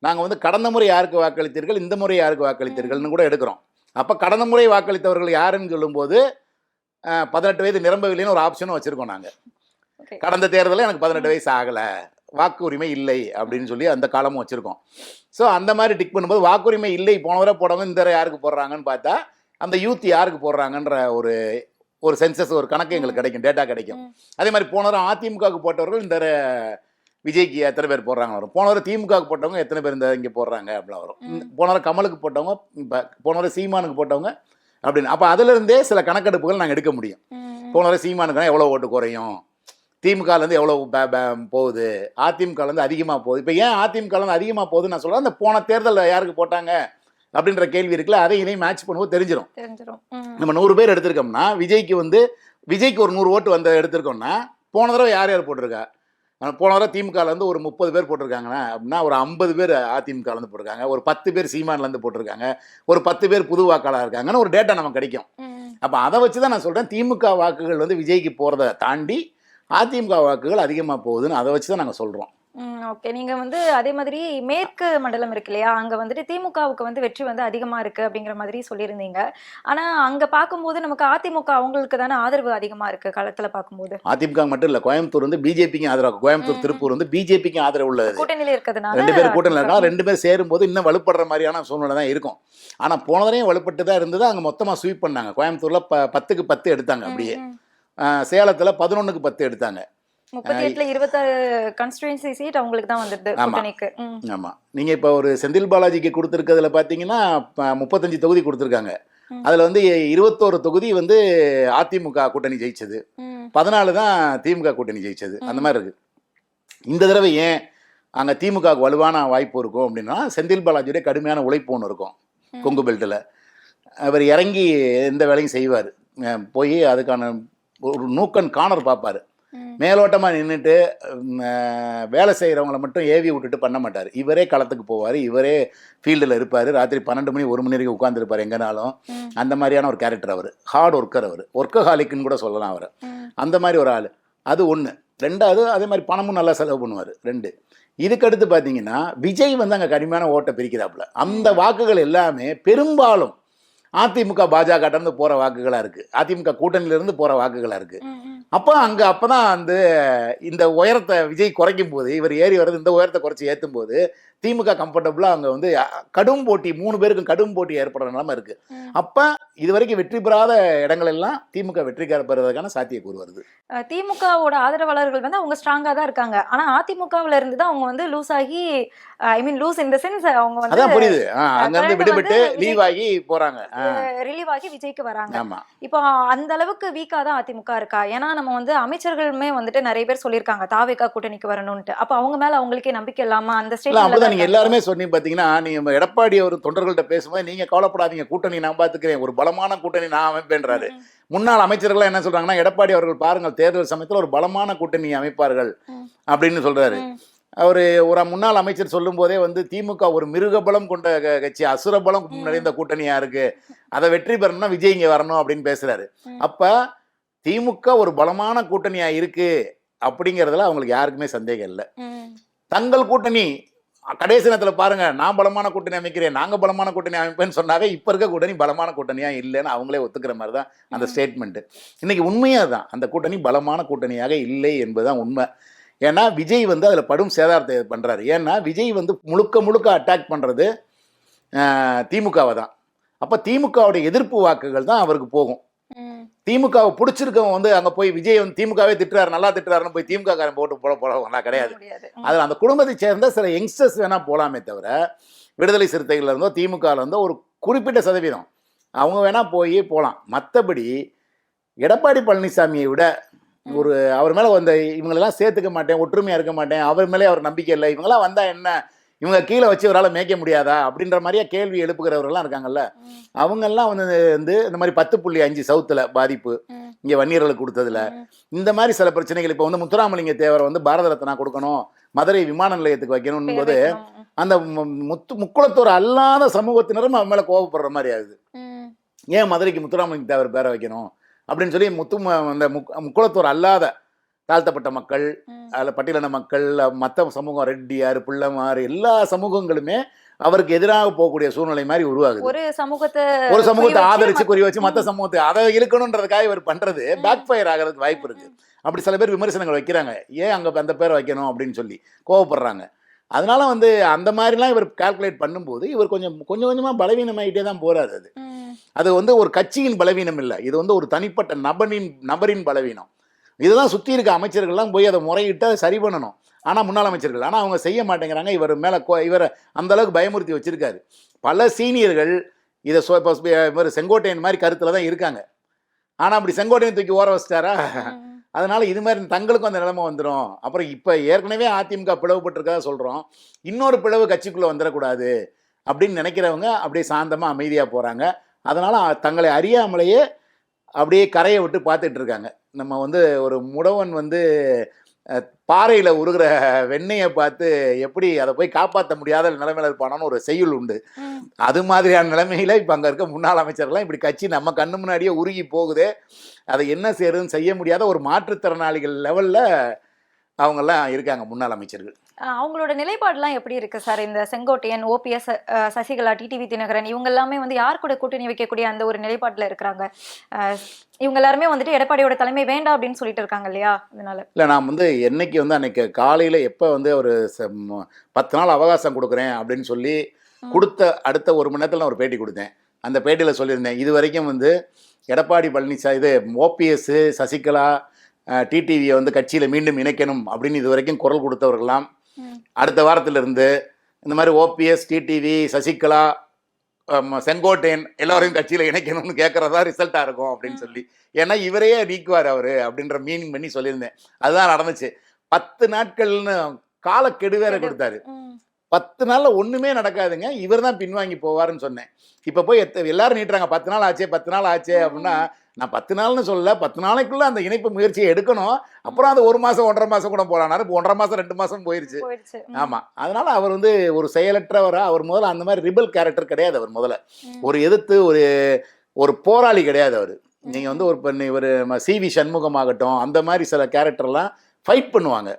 நாங்க வந்து கடந்த முறை யாருக்கு வாக்களித்தீர்கள், இந்த முறை யாருக்கு வாக்களித்தீர்கள்னு கூட எடுக்கிறோம். அப்ப கடந்த முறை வாக்களித்தவர்கள் யாருன்னு சொல்லும்போது 18 வயது நிரம்பவில்லைன்னு ஒரு ஆப்ஷனும் வச்சிருக்கோம். நாங்க கடந்த தேர்தலில் எனக்கு 18 வயசு ஆகலை, வாக்கு உரிமை இல்லை அப்படின்னு சொல்லி அந்த காலமும் வச்சுருக்கோம். ஸோ அந்த மாதிரி டிக் பண்ணும்போது வாக்குரிமை இல்லை போன வரை போடவங்க இந்த தடவை யாருக்கு போடுறாங்கன்னு பார்த்தா அந்த யூத் யாருக்கு போடுறாங்கன்ற ஒரு சென்சஸ் ஒரு கணக்கு எங்களுக்கு கிடைக்கும், டேட்டா கிடைக்கும். அதே மாதிரி போன வரை அதிமுகவுக்கு போட்டவர்கள் இந்த விஜய்க்கு எத்தனை பேர் போடுறாங்க வரும். போன வரை திமுகவுக்கு போட்டவங்க எத்தனை பேர் இந்த இங்கே போடுறாங்க அப்படிலாம் வரும். போன வரை கமலுக்கு போட்டவங்க, இப்போ போன வரை சீமானுக்கு போட்டவங்க அப்படின்னு. அப்போ அதுலேருந்தே சில கணக்கெடுப்புகள் நாங்கள் எடுக்க முடியும். போன வரை சீமானுக்குனா எவ்வளோ ஓட்டு குறையும், திமுகலேருந்து எவ்வளோ போகுது, அதிமுகலேருந்து அதிகமாக போகுது. இப்போ ஏன் அதிமுகலேருந்து அதிகமாக போகுதுன்னு நான் சொல்கிறேன். அந்த போன தேர்தலில் யாருக்கு போட்டாங்க அப்படின்ற கேள்வி இருக்குல்ல, அதை இதையும் மேட்ச் பண்ணும்போது தெரிஞ்சிடும். நம்ம 100 பேர் எடுத்திருக்கோம்னா விஜய்க்கு ஒரு 100 ஓட்டு வந்து எடுத்திருக்கோம்னா போன தடவை யார் யார் போட்டிருக்கா, போன தடவை திமுகலேருந்து ஒரு 30 பேர் போட்டிருக்காங்கன்னா அப்படின்னா ஒரு 50 பேர் அதிமுகலேருந்து போட்டிருக்காங்க, ஒரு 10 பேர் சீமான்லேருந்து போட்டிருக்காங்க, ஒரு 10 பேர் புது வாக்காளர் இருக்காங்கன்னு ஒரு டேட்டா நமக்கு கிடைக்கும். அப்போ அதை வச்சு தான் நான் சொல்கிறேன் திமுக வாக்குகள் வந்து விஜய்க்கு போகிறத தாண்டி அதிமுக வாக்குகள் அதிகமாக போகுதுன்னு அதை வச்சு தான் நாங்கள் சொல்கிறோம். ஓகே. நீங்கள் வந்து அதே மாதிரி மேற்கு மண்டலம் இருக்கு இல்லையா, அங்கே வந்துட்டு திமுகவுக்கு வந்து வெற்றி வந்து அதிகமாக இருக்குது அப்படிங்கிற மாதிரி சொல்லியிருந்தீங்க. ஆனால் அங்கே பார்க்கும்போது நமக்கு அதிமுக அவங்களுக்கு தானே ஆதரவு அதிகமாக இருக்குது களத்தில் பார்க்கும்போது. அதிமுக மட்டும் இல்லை, கோயம்புத்தூர் வந்து பிஜேபிக்கு ஆதரவு, கோயம்புத்தூர் திருப்பூர் வந்து பிஜேபிக்கு ஆதரவு உள்ளது. கூட்டணியில் இருக்கிறதுனால 2 பேர் கூட்டணியில் இருக்காங்க. 2 பேர் சேரும்போது இன்னும் வலுப்படுற மாதிரியான சூழ்நிலை தான் இருக்கும். ஆனால் போனதரையும் வலுப்பட்டு தான் இருந்தது. அங்கே மொத்தமாக ஸ்வீப் பண்ணாங்க. கோயம்புத்தூரில் 10க்கு 10 எடுத்தாங்க. அப்படியே சேலத்தில் 11க்கு 10 எடுத்தாங்க. 38ல 26 கான்ஸ்டிட்யூன்சி சீட் அவங்களுக்கு தான் வந்துருது கூட்டணிக்கு. ஆமாம். நீங்கள் இப்போ ஒரு செந்தில் பாலாஜிக்கு கொடுத்துருக்கிறதுல பார்த்தீங்கன்னா 35 தொகுதி கொடுத்துருக்காங்க. அதில் வந்து 21 தொகுதி வந்து அதிமுக கூட்டணி ஜெயிச்சது, 14 தான் திமுக கூட்டணி ஜெயிச்சது. அந்த மாதிரி இருக்குது. இந்த தடவை ஏன் அங்கே திமுகவுக்கு வலுவான வாய்ப்பு இருக்கும் அப்படின்னா செந்தில் பாலாஜியுடைய கடுமையான உழைப்பு ஒன்று இருக்கும். கொங்கு பெல்ட்டில் அவர் இறங்கி எந்த வேலையும் செய்வார். போய் அதுக்கான ஒரு நூக்கன் கார்னர் பார்ப்பார். மேலோட்டமாக நின்றுட்டு வேலை செய்கிறவங்கள மட்டும் ஏவி விட்டுட்டு பண்ண மாட்டார். இவரே களத்துக்கு போவார், இவரே ஃபீல்டில் இருப்பார். ராத்திரி 12 மணி 1 மணி வரைக்கும் உட்காந்துருப்பார் எங்கேனாலும். அந்த மாதிரியான ஒரு கேரக்டர் அவர். ஹார்ட் ஒர்க்கர் அவர், ஒர்க்கஹாலிக்குன்னு கூட சொல்லலாம் அவர். அந்த மாதிரி ஒரு ஆள். அது ஒன்று. 2வது அதே மாதிரி பணமும் நல்லா செலவு பண்ணுவார். 2. இதுக்கடுத்து பார்த்தீங்கன்னா விஜய் வந்து அங்கே கடுமையான ஓட்டை பிரிக்கிறாப்புல. அந்த வாக்குகள் எல்லாமே பெரும்பாலும் அதிமுக பாஜக போகிற வாக்குகளாக இருக்குது, அதிமுக கூட்டணியிலேருந்து போகிற வாக்குகளாக இருக்குது. அப்போ தான் அந்த இந்த உயரத்தை விஜய் குறைக்கும் போது, இவர் ஏறி வர்றது இந்த உயரத்தை குறைச்சி ஏற்றும் போது திமுக கம்ஃபர்டபுளாக அங்கே வந்து கடும் போட்டி, 3 பேருக்கும் கடும் போட்டி ஏற்படுற நிலைமை இருக்குது. அப்போ இது வரைக்கும் வெற்றி பெறாத இடங்கள் எல்லாம் திமுக வெற்றி பெறுவதற்கான சாத்தியக்கூறு வருது. திமுகவோட ஆதரவாளர்கள் வந்து அவங்க ஸ்ட்ராங்காக தான் இருக்காங்க. ஆனால் அதிமுகவில் இருந்து தான் அவங்க வந்து லூஸ் ஆகி, லூஸ் இன் த சென்ஸ் அவங்க வந்து அதான் புரியுது, அங்கேருந்து விடுபட்டு லீவ் ஆகி போகிறாங்க, ரிலீவ் ஆகி விஜய்க்கு வராங்க. ஆமாம். இப்போ அந்த அளவுக்கு வீக்காக தான் அதிமுக இருக்கா? ஏன்னா நம்ம வந்து அமைச்சர்களுமே வந்துட்டு நிறைய பேர் சொல்லியிருக்காங்க தாவேகா கூட்டணிக்கு வரணும்ட்டு. அப்போ அவங்க மேலே அவங்களுக்கே நம்பிக்கை இல்லாமல் அந்த ஸ்டேட் நீங்க எல்லாருமே சொன்னீங்க. பாத்தீங்கன்னா நீங்க எடப்பாடி அவர் தொண்டர்கள்ட்ட பேசும்போது நீங்க கவலைப்படாதீங்க, கூட்டணி நான் பாத்துக்கிறேன், ஒரு பலமான கூட்டணி நான் அமைப்பேன்றாரு. முன்னாள் அமைச்சர்கள் என்ன சொல்றாங்கன்னா எடப்பாடி அவர்கள் பாருங்கள் தேர்தல் சமயத்தில் ஒரு பலமான கூட்டணி அமைப்பார்கள் அப்படின்னு சொல்றாரு. அவர் ஒரு முன்னாள் அமைச்சர் சொல்லும் போதே வந்து திமுக ஒரு மிருகபலம் கொண்ட கட்சி, அசுரபலம் நிறைந்த கூட்டணியா இருக்கு, அதை வெற்றி பெறணும்னா விஜய் இங்க வரணும் அப்படின்னு பேசுறாரு. அப்ப திமுக ஒரு பலமான கூட்டணியா இருக்கு அப்படிங்கிறதுல அவங்களுக்கு யாருக்குமே சந்தேகம் இல்லை. தங்கள் கூட்டணி கடைசி நேரத்தில் பாருங்க, நான் பலமான கூட்டணி அமைக்கிறேன், நாங்கள் பலமான கூட்டணி அமைப்பேன்னு சொன்னாவே இப்போ இருக்க கூட்டணி பலமான கூட்டணியாக இல்லைன்னு அவங்களே ஒத்துக்கிற மாதிரி தான் அந்த ஸ்டேட்மெண்ட்டு. இன்னைக்கு உண்மையாக தான் அந்த கூட்டணி பலமான கூட்டணியாக இல்லை என்பதுதான் உண்மை. ஏன்னா விஜய் வந்து அதில் படும் சேதாரத்தை பண்ணுறாரு. ஏன்னா விஜய் வந்து முழுக்க அட்டாக் பண்ணுறது திமுகவை தான். அப்போ திமுகவுடைய எதிர்ப்பு வாக்குகள் தான் அவருக்கு போகும். திமுகவை பிடிச்சிருக்கவங்க வந்து அங்கே போய் விஜய் வந்து திமுகவே திட்டுறாரு, நல்லா திட்டுறாருன்னு போய் திமுக காரன் போட்டு போடலாம் கிடையாது. அதில் அந்த குடும்பத்தை சேர்ந்த சில யங்ஸ்டர்ஸ் வேணால் போகலாமே தவிர விடுதலை சிறுத்தைகள்ல இருந்தோ திமுகவில் இருந்தோ ஒரு குறிப்பிட்ட சதவீதம் அவங்க வேணால் போகலாம். மற்றபடி எடப்பாடி பழனிசாமியை விட ஒரு அவர் மேலே வந்த இவங்களெல்லாம் சேர்த்துக்க மாட்டேன், ஒற்றுமையாக இருக்க மாட்டேன், அவர் மேலே அவர் நம்பிக்கை இல்லை, இவங்கெல்லாம் வந்தால் என்ன, இவங்க கீழே வச்சு இவரால் மேய்க்க முடியாதா அப்படின்ற மாதிரியே கேள்வி எழுப்புகிறவர்கள்லாம் இருக்காங்கல்ல, அவங்கெல்லாம் வந்து இந்த மாதிரி 10.5 சவுத்தில் பாதிப்பு இங்கே வன்னியர்களுக்கு கொடுத்ததுல இந்த மாதிரி சில பிரச்சனைகள். இப்போ வந்து முத்துராமலிங்க தேவரை வந்து பாரத ரத்னா கொடுக்கணும், மதுரை விமான நிலையத்துக்கு வைக்கணும் போது அந்த முக்குளத்தோர் அல்லாத சமூகத்தினரும் அவன் மேலே கோபப்படுற மாதிரி ஆகுது. ஏன் மதுரைக்கு முத்துராமலிங்க தேவர் பேரை வைக்கணும் அப்படின்னு சொல்லி அந்த முக்குளத்தோர் அல்லாத தாழ்த்தப்பட்ட மக்கள், அதில் பட்டியலின மக்கள், மற்ற சமூகம், ரெட்டியார், பிள்ளைமார், எல்லா சமூகங்களுமே அவருக்கு எதிராக போகக்கூடிய சூழ்நிலை மாதிரி உருவாகுது. ஒரு சமூகத்தை ஆதரிச்சு குறி வச்சு மற்ற சமூகத்தை அதை இருக்கணுன்றதுக்காக இவர் பண்றது பேக் ஃபயர் ஆகிறதுக்கு வாய்ப்பு இருக்கு. அப்படி சில பேர் விமர்சனங்கள் வைக்கிறாங்க, ஏன் அங்கே அந்த பேரை வைக்கணும் அப்படின்னு சொல்லி கோவப்படுறாங்க. அதனால வந்து அந்த மாதிரிலாம் இவர் கால்குலேட் பண்ணும்போது இவர் கொஞ்சம் கொஞ்சமாக பலவீனமாகிட்டே தான் போறாரு. அது வந்து ஒரு கட்சியின் பலவீனம் இல்லை, இது வந்து ஒரு தனிப்பட்ட நபரின் பலவீனம். இதுதான் சுற்றி இருக்க அமைச்சர்கள்லாம் போய் அதை முறையிட்டு சரி பண்ணணும். ஆனால் முன்னாள் அமைச்சர்கள் ஆனால் அவங்க செய்ய மாட்டேங்கிறாங்க. இவர் மேலே இவரை அந்தளவுக்கு பயமுறுத்தி வச்சுருக்காரு. பல சீனியர்கள் இதை இவர் செங்கோட்டையன் மாதிரி கருத்தில் தான் இருக்காங்க. ஆனால் அப்படி செங்கோட்டையன் தூக்கி ஓர வச்சிட்டாரா, அதனால் இது மாதிரி தங்களுக்கும் அந்த நிலைமை வந்துடும். அப்புறம் இப்போ ஏற்கனவே அதிமுக பிளவுபட்டிருக்கதா சொல்கிறோம், இன்னொரு பிளவு கட்சிக்குள்ளே வந்துடக்கூடாது அப்படின்னு நினைக்கிறவங்க அப்படியே சாந்தமாக அமைதியாக போகிறாங்க. அதனால் தங்களை அறியாமலேயே அப்படியே கரையை விட்டு பார்த்துட்டு இருக்காங்க. நம்ம வந்து ஒரு முடவன் வந்து பாறையில் உருகிற வெண்ணெயை பார்த்து எப்படி அதை போய் காப்பாற்ற முடியாத நிலைமையில் இருப்பானு ஒரு செய்யுள் உண்டு. அது மாதிரியான நிலைமையில் இப்போ அங்கே இருக்க முன்னாள் அமைச்சர்கள்லாம் இப்படி கட்சி நம்ம கண்ணு முன்னாடியே உருகி போகுது. அதை என்ன செய்யறதுன்னு செய்ய முடியாத ஒரு மாற்றுத்திறனாளிகள் லெவலில் அவங்கெல்லாம் இருக்காங்க முன்னாள் அமைச்சர்கள். அவங்களோட நிலைப்பாடுலாம் எப்படி இருக்கு சார்? இந்த செங்கோட்டையன், ஓபிஎஸ், சசிகலா, டிடிவி தினகரன் இவங்க எல்லாமே வந்து யார் கூட கூட்டணி வைக்கக்கூடிய அந்த ஒரு நிலைப்பாட்டில் இருக்கிறாங்க. இவங்க எல்லாருமே வந்துட்டு எடப்பாடியோட தலைமை வேண்டாம் அப்படின்னு சொல்லிட்டு இருக்காங்க இல்லையா? அதனால இல்லை, நான் வந்து என்னைக்கு வந்து அன்னைக்கு காலையில் எப்போ வந்து ஒரு 10 நாள் அவகாசம் கொடுக்குறேன் அப்படின்னு சொல்லி கொடுத்த அடுத்த 1 மணி நேரத்தில் நான் ஒரு பேட்டி கொடுத்தேன். அந்த பேட்டியில் சொல்லியிருந்தேன், இது வரைக்கும் வந்து எடப்பாடி பழனிசாமி இது ஓபிஎஸ், சசிகலா, டிடிவியை வந்து கட்சியில் மீண்டும் இணைக்கணும் அப்படின்னு இது வரைக்கும் குரல் கொடுத்தவர்கள்லாம் அடுத்த வாரத்திலிருந்து இந்த மாதிரி ஓபிஎஸ், டிடிவி, சசிகலா, செங்கோட்டையன் எல்லாரையும் கட்சியில் இணைக்கணும்னு கேட்குறதா ரிசல்ட்டாக இருக்கும் அப்படின்னு சொல்லி. ஏன்னா இவரையே நீக்குவார் அவர் அப்படின்ற மீனிங் பண்ணி சொல்லியிருந்தேன். அதுதான் நடந்துச்சு. 10 நாட்கள்னு காலக்கெடு வேற கொடுத்தாரு. 10 நாளில் ஒன்றுமே நடக்காதுங்க, இவர் தான் பின்வாங்கி போவார்னு சொன்னேன். இப்போ போய் எல்லாரும் நீட்டுறாங்க 10 நாள் ஆச்சே 10 நாள் ஆச்சே அப்படின்னா, நான் 10 நாள்னு சொல்லல, 10 நாளைக்குள்ள அந்த இணைப்பு முயற்சியை எடுக்கணும். அப்புறம் அது 1 மாதம் 1.5 மாதம் கூட போகலான்னாரு. இப்போ 1.5 மாதம் 2 மாதம் போயிருச்சு. ஆமாம், அதனால அவர் வந்து ஒரு செயலற்றவராக, அவர் முதல்ல அந்த மாதிரி ரிபல் கேரக்டர் கிடையாது. அவர் முதல்ல ஒரு எதிர்த்து ஒரு போராளி கிடையாது அவர். நீங்கள் வந்து ஒரு சிவி சண்முகம் ஆகட்டும், அந்த மாதிரி சில கேரக்டர்லாம் ஃபைட் பண்ணுவாங்க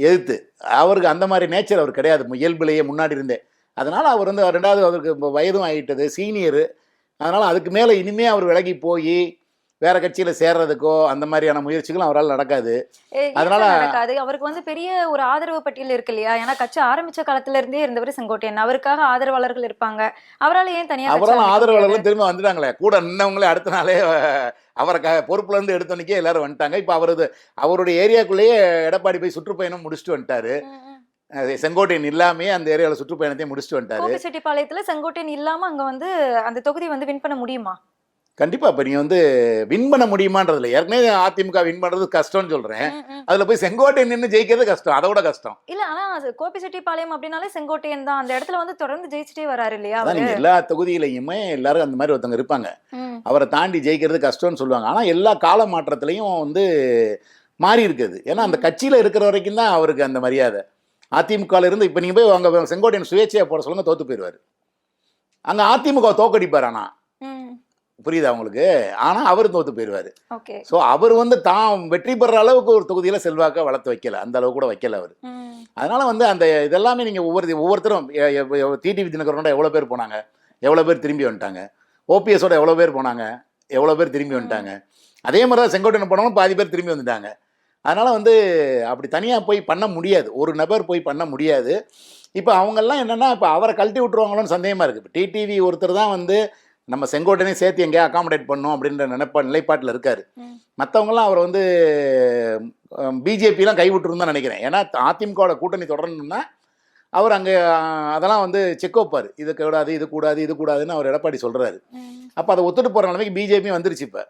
எதிர்த்து. அவருக்கு அந்த மாதிரி நேச்சர் அவர் கிடையாது இயல்புலேயே முன்னாடி இருந்தே. அதனால் அவர் வந்து 2வது அவருக்கு வயதும் ஆகிட்டது, சீனியரு. அதனால் அதுக்கு மேலே இனிமேல் அவர் விலகி போய் வேற கட்சியில் சேர்றதுக்கோ அந்த மாதிரியான முயற்சிகளும் அவரால் நடக்காது. அதனால அவருக்கு வந்து பெரிய ஒரு ஆதரவு பட்டியல் இருக்கு இல்லையா? ஏன்னா கட்சி ஆரம்பிச்ச காலத்துல இருந்தே இருந்தவர் செங்கோட்டையன், அவருக்காக ஆதரவாளர்கள் இருப்பாங்க. அவரால் ஏன் தனியாக அவரால் ஆதரவாளர்களும் திரும்ப வந்துட்டாங்களே, கூட நின்னவங்களே அடுத்த நாளே அவரை பொறுப்புல இருந்து எடுத்தோன்னைக்கே எல்லாரும் வந்துட்டாங்க. இப்போ அவருடைய ஏரியாக்குள்ளேயே எடப்பாடி போய் சுற்றுப்பயணம் முடிச்சுட்டு வந்துட்டாரு. செங்கோட்டையன் இல்லாமே அந்த ஏரியாவில் சுற்றுப்பயணத்தையும் முடிச்சுட்டு வந்துட்டாரு. கோபிச்செட்டிப்பாளையத்துல செங்கோட்டையன் இல்லாம அங்க வந்து அந்த தொகுதி வந்து வின் பண்ண முடியுமா? கண்டிப்பா. இப்போ நீங்கள் வந்து வின் பண்ண முடியுமான்றதுல ஏற்கனவே அதிமுக வின் பண்ணுறது கஷ்டம்னு சொல்கிறேன். அதில் போய் செங்கோட்டையன் நின்று ஜெயிக்கிறது கஷ்டம், அதோட கஷ்டம். இல்லை, ஆனால் கோபிச்செட்டிப்பாளையம் அப்படின்னாலே செங்கோட்டையன் தான் அந்த இடத்துல வந்து தொடர்ந்து ஜெயிச்சுட்டே வராரு இல்லையா? நீங்கள் எல்லா தொகுதியிலையுமே எல்லாரும் அந்த மாதிரி ஒருத்தவங்க இருப்பாங்க, அவரை தாண்டி ஜெயிக்கிறது கஷ்டம்னு சொல்லுவாங்க. ஆனால் எல்லா கால மாற்றத்துலையும் வந்து மாறி இருக்குது. ஏன்னா அந்த கட்சியில் இருக்கிற வரைக்கும் தான் அவருக்கு அந்த மரியாதை. அதிமுகவில் இருந்து இப்போ நீங்கள் போய் அங்கே செங்கோட்டையன் சுயேட்சையாக போட சொல்லுங்க, தோற்று போயிடுவார். அங்கே அதிமுக தோக்கடிப்பார். ஆனால் புரியுதா உங்களுக்கு? ஆனால் அவர் தோற்று போயிடுவார். ஸோ அவர் வந்து தான் வெற்றி பெற அளவுக்கு ஒரு தொகுதியில் செல்வாக்க வளர்த்து வைக்கல, அந்த அளவு கூட வைக்கல அவர். அதனால வந்து அந்த இதெல்லாமே நீங்கள் ஒவ்வொருத்தரும் டிடிவி தினகரனோட எவ்வளோ பேர் போனாங்க, எவ்வளோ பேர் திரும்பி வந்துட்டாங்க, ஓபிஎஸோட எவ்வளோ பேர் போனாங்க, எவ்வளோ பேர் திரும்பி வந்துட்டாங்க. அதே மாதிரி தான் செங்கோட்டையன் போனவங்க பாதி பேர் திரும்பி வந்துட்டாங்க. அதனால் வந்து அப்படி தனியாக போய் பண்ண முடியாது, ஒரு நபர் போய் பண்ண முடியாது. இப்போ அவங்கெல்லாம் என்னென்னா இப்போ அவரை கழட்டி விட்டுருவாங்களோன்னு சந்தேகமாக இருக்குது. இப்போ டிடிவி ஒருத்தர் தான் வந்து நம்ம செங்கோட்டையும் சேர்த்து எங்கேயா அகாமடேட் பண்ணோம் அப்படின்ற நிலைப்பாட்டில் இருக்காரு. மற்றவங்களாம் அவர் வந்து பிஜேபிலாம் கைவிட்டுருன்னு தான் நினைக்கிறேன். ஏன்னா அதிமுகவோட கூட்டணி தொடரணும்னா அவர் அங்கே அதெல்லாம் வந்து செக் வைப்பார். இது கூடாது இது கூடாது இது கூடாதுன்னு அவர் எடப்பாடி சொல்கிறாரு. அப்போ அதை ஒத்துட்டு போகிற நிலைமைக்கு பிஜேபி வந்துருச்சு இப்போ.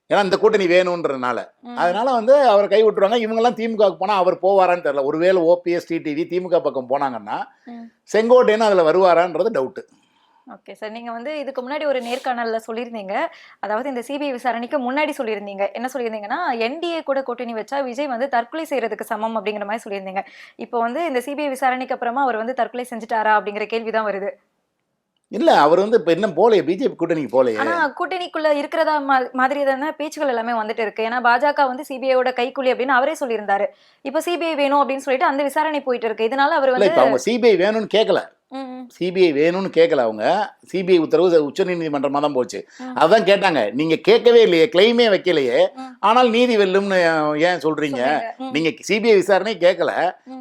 ஏன்னா இந்த கூட்டணி வேணுன்றதுனால அதனால வந்து அவரை கை விட்டுருவாங்க. இவங்கெல்லாம் திமுகவுக்கு போனால் அவர் போவாரான்னு தெரியல. ஒருவேளை ஓபிஎஸ் டிடிவி திமுக பக்கம் போனாங்கன்னா செங்கோட்டையன்னு அதில் வருவாரான்றது டவுட்டு. ஓகே சார், நீங்கள் வந்து இதுக்கு முன்னாடி ஒரு நேர்காணலில் சொல்லியிருந்தீங்க, அதாவது இந்த சிபிஐ விசாரணைக்கு முன்னாடி சொல்லியிருந்தீங்க. என்ன சொல்லியிருந்தீங்கன்னா, என்டிஏ கூட கூட்டணி வச்சா விஜய் வந்து தற்கொலை செய்யறதுக்கு சமம் அப்படிங்கிற மாதிரி சொல்லியிருந்தீங்க. இப்போ வந்து இந்த சிபிஐ விசாரணைக்கு அப்புறமா அவர் வந்து தற்கொலை செஞ்சுட்டாரா அப்படிங்கிற கேள்வி தான் வருது. இல்லை, அவர் வந்து இப்போ இன்னும் போலையே, பிஜேபி கூட்டணிக்கு போலையே. ஆனால் கூட்டணிக்குள்ள இருக்கிறதா மாதிரி தானே பேச்சுகள் எல்லாமே வந்துட்டு இருக்கு. ஏன்னா பாஜக வந்து சிபிஐயோட கைக்கூலி அப்படின்னு அவரே சொல்லியிருந்தாரு. இப்போ சிபிஐ வேணும் அப்படின்னு சொல்லிட்டு அந்த விசாரணை போயிட்டு இருக்கு. இதனால அவர் வந்து அவங்க சிபிஐ வேணும்னு கேட்கல, சிபிஐ வேணும்னு கேட்கல. அவங்க சிபிஐ உத்தரவு உச்சநீதிமன்றமாக தான் போச்சு. அதான் கேட்டாங்க, நீங்க கேட்கவே இல்லையே, கிளைமே வைக்கலையே, ஆனால் நீதி வெல்லும்னு ஏன் சொல்றீங்க? நீங்க சிபிஐ விசாரணை கேட்கல,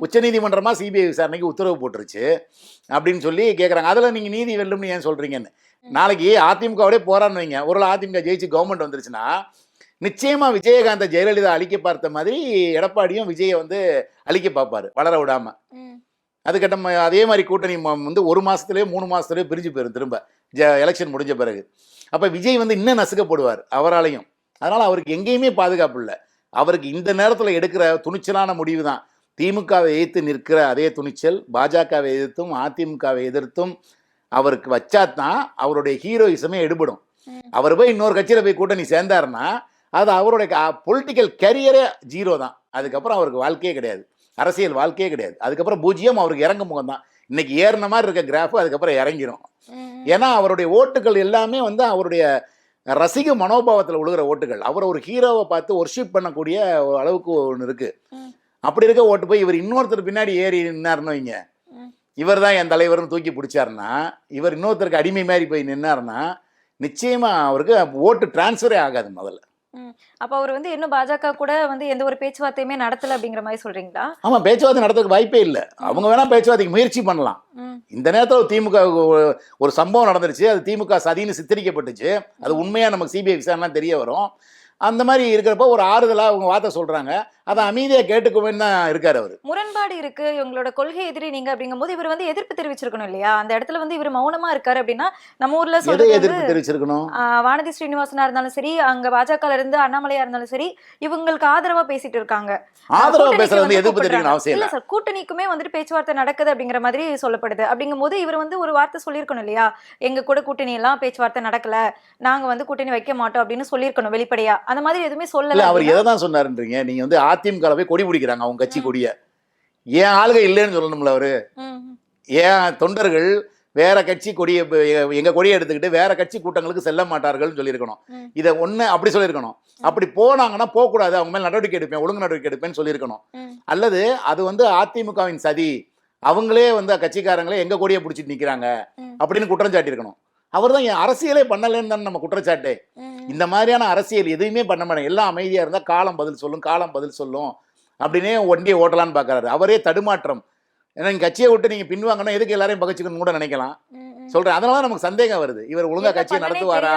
உச்சநீதிமன்றமா சிபிஐ விசாரணைக்கு உத்தரவு போட்டுருச்சு அப்படின்னு சொல்லி கேட்குறாங்க. அதில் நீங்கள் நீதி வெல்லும்னு ஏன் சொல்றீங்கன்னு. நாளைக்கு அதிமுகவோடய போரான்னு வைங்க, ஒரு அதிமுக ஜெயிச்சு கவர்மெண்ட் வந்துருச்சுன்னா நிச்சயமா விஜயகாந்த ஜெயலலிதா அழிக்க பார்த்த மாதிரி எடப்பாடியும் விஜயை வந்து அழிக்க பார்ப்பாரு, வளர விடாம. அதுக்கட்ட அதே மாதிரி கூட்டணி வந்து 1 மாதத்துலேயோ 3 மாதத்துலேயோ பிரிஞ்சு போயிடும் திரும்ப எலெக்ஷன் முடிஞ்ச பிறகு. அப்போ விஜய் வந்து இன்னும் நசுக்கப்படுவார் அவராலையும். அதனால் அவருக்கு எங்கேயுமே பாதுகாப்பு இல்லை. அவருக்கு இந்த நேரத்தில் எடுக்கிற துணிச்சலான முடிவு தான். திமுகவை எதிர்த்து நிற்கிற அதே துணிச்சல் பாஜகவை எதிர்த்தும் அதிமுகவை எதிர்த்தும் அவருக்கு வச்சாதான் அவருடைய ஹீரோயிசமே எடுபடும். அவர் போய் இன்னொரு கட்சியில் போய் கூட்டணி சேர்ந்தாருன்னா அது அவருடைய பொலிட்டிக்கல் கரியரே 0 தான். அதுக்கப்புறம் அவருக்கு வாழ்க்கையே கிடையாது, அரசியல் வாழ்க்கையே கிடையாது. அதுக்கப்புறம் பூஜ்ஜியம். அவருக்கு இறங்க முகம் தான். இன்னைக்கு ஏறின மாதிரி இருக்க கிராஃப் அதுக்கப்புறம் இறங்கிடும். ஏன்னா அவருடைய ஓட்டுகள் எல்லாமே வந்து அவருடைய ரசிக மனோபாவத்தில் விழுகிற ஓட்டுகள். அவரை ஒரு ஹீரோவை பார்த்து ஒர்ஷிப் பண்ணக்கூடிய அளவுக்கு ஒன்று இருக்கு. அப்படி இருக்க ஓட்டு போய் இவர் இன்னொருத்தர் பின்னாடி ஏறி நின்னாருன்னு வைங்க, இவர் தான் என் தலைவர்னு தூக்கி பிடிச்சாருன்னா, இவர் இன்னொருத்தருக்கு அடிமை மாதிரி போய் நின்னாருன்னா நிச்சயமா அவருக்கு ஓட்டு டிரான்ஸ்ஃபரே ஆகாது முதல்ல. அப்ப அவர் வந்து இன்னும் பாஜக கூட வந்து எந்த ஒரு பேச்சுவார்த்தையுமே நடத்தல அப்படிங்கிற மாதிரி சொல்றீங்களா? ஆமா, பேச்சுவார்த்தை நடத்துறதுக்கு வாய்ப்பே இல்லை. அவங்க வேணா பேச்சுவார்த்தைக்கு முயற்சி பண்ணலாம். இந்த நேரத்தில் திமுக ஒரு சம்பவம் நடந்துருச்சு, அது திமுக சதின்னு சித்தரிக்கப்பட்டுச்சு. அது உண்மையா நமக்கு சிபிஐ விசாரணை தெரிய வரும். அந்த மாதிரி இருக்கிறப்ப ஒரு ஆறுதலாக அவங்க வார்த்தை சொல்றாங்க, அதை அமைதியாக கேட்டுக்குவேன்னு தான் இருக்காரு அவர். முரண்பாடு இருக்கு, இவங்களோட கொள்கை எதிரி நீங்க அப்படிங்கும்போது இவர் வந்து எதிர்ப்பு தெரிவிச்சிருக்கணும் இல்லையா? அந்த இடத்துல வந்து இவர் மௌனமா இருக்காரு அப்படின்னா நம்ம ஊர்ல சொல்றது எதிர்ப்பு தெரிவிச்சிருக்கணும். வானதி ஸ்ரீனிவாசனா இருந்தாலும் சரி, அங்க பாஜக இருந்து அண்ணாமலையா இருந்தாலும் சரி, இவங்களுக்கு ஆதரவா பேசிட்டு இருக்காங்க. ஆதரவா பேசுறது எதிர்ப்பு தெரிவிக்கணும் அவசியம் இல்ல சார். கூட்டணிக்குமே வந்துட்டு பேச்சுவார்த்தை நடக்குது அப்படிங்கிற மாதிரி சொல்லப்படுது. அப்படிங்கும் போது இவர் வந்து ஒரு வார்த்தை சொல்லியிருக்கணும் இல்லையா? எங்க கூட கூட்டணி எல்லாம் பேச்சுவார்த்தை நடக்கல, நாங்க வந்து கூட்டணி வைக்க மாட்டோம் அப்படின்னு சொல்லியிருக்கணும் வெளிப்படையா. அந்த மாதிரி எதுவுமே சொல்லல. அவர் எதை தான் சொன்னாருன்றீங்க? நீங்க வந்து அதிமுக போய் கொடி பிடிக்கிறாங்க அவங்க கட்சி கொடிய, ஏன் ஆளுக இல்லைன்னு சொல்லணும்ல அவரு? ஏன் தொண்டர்கள் வேற கட்சி கொடியை எங்க கொடியை எடுத்துக்கிட்டு வேற கட்சி கூட்டங்களுக்கு செல்ல மாட்டார்கள் சொல்லியிருக்கணும். இதை ஒண்ணு அப்படி சொல்லியிருக்கணும். அப்படி போனாங்கன்னா போகக்கூடாது, அவங்க மேல நடவடிக்கை எடுப்பேன், ஒழுங்கு நடவடிக்கை எடுப்பேன்னு சொல்லியிருக்கணும். அல்லது அது வந்து அதிமுகவின் சதி, அவங்களே வந்து கட்சிக்காரங்களே எங்க கொடியை பிடிச்சிட்டு நிக்கிறாங்க அப்படின்னு குற்றம் சாட்டியிருக்கணும். அவர் தான் அரசியலே பண்ணலன்னு தானே நம்ம குற்றச்சாட்டு. இந்த மாதிரியான அரசியல் எதுவுமே பண்ண மாட்டேன், எல்லாம் அமைதியா இருந்தா காலம் பதில் சொல்லும், காலம் பதில் சொல்லும் அப்படின்னே ஒண்டியை ஓட்டலான்னு பாக்குறாரு. அவரே தடுமாற்றம். ஏன்னா நீங்க கட்சியை விட்டு நீங்க பின்வாங்கன்னா எதுக்கு எல்லாரையும் பகச்சுக்கணும்னு கூட நினைக்கலாம் சொல்றேன். அதனால நமக்கு சந்தேகம் வருது, இவர் ஒழுங்கா கட்சியை நடத்துவாரா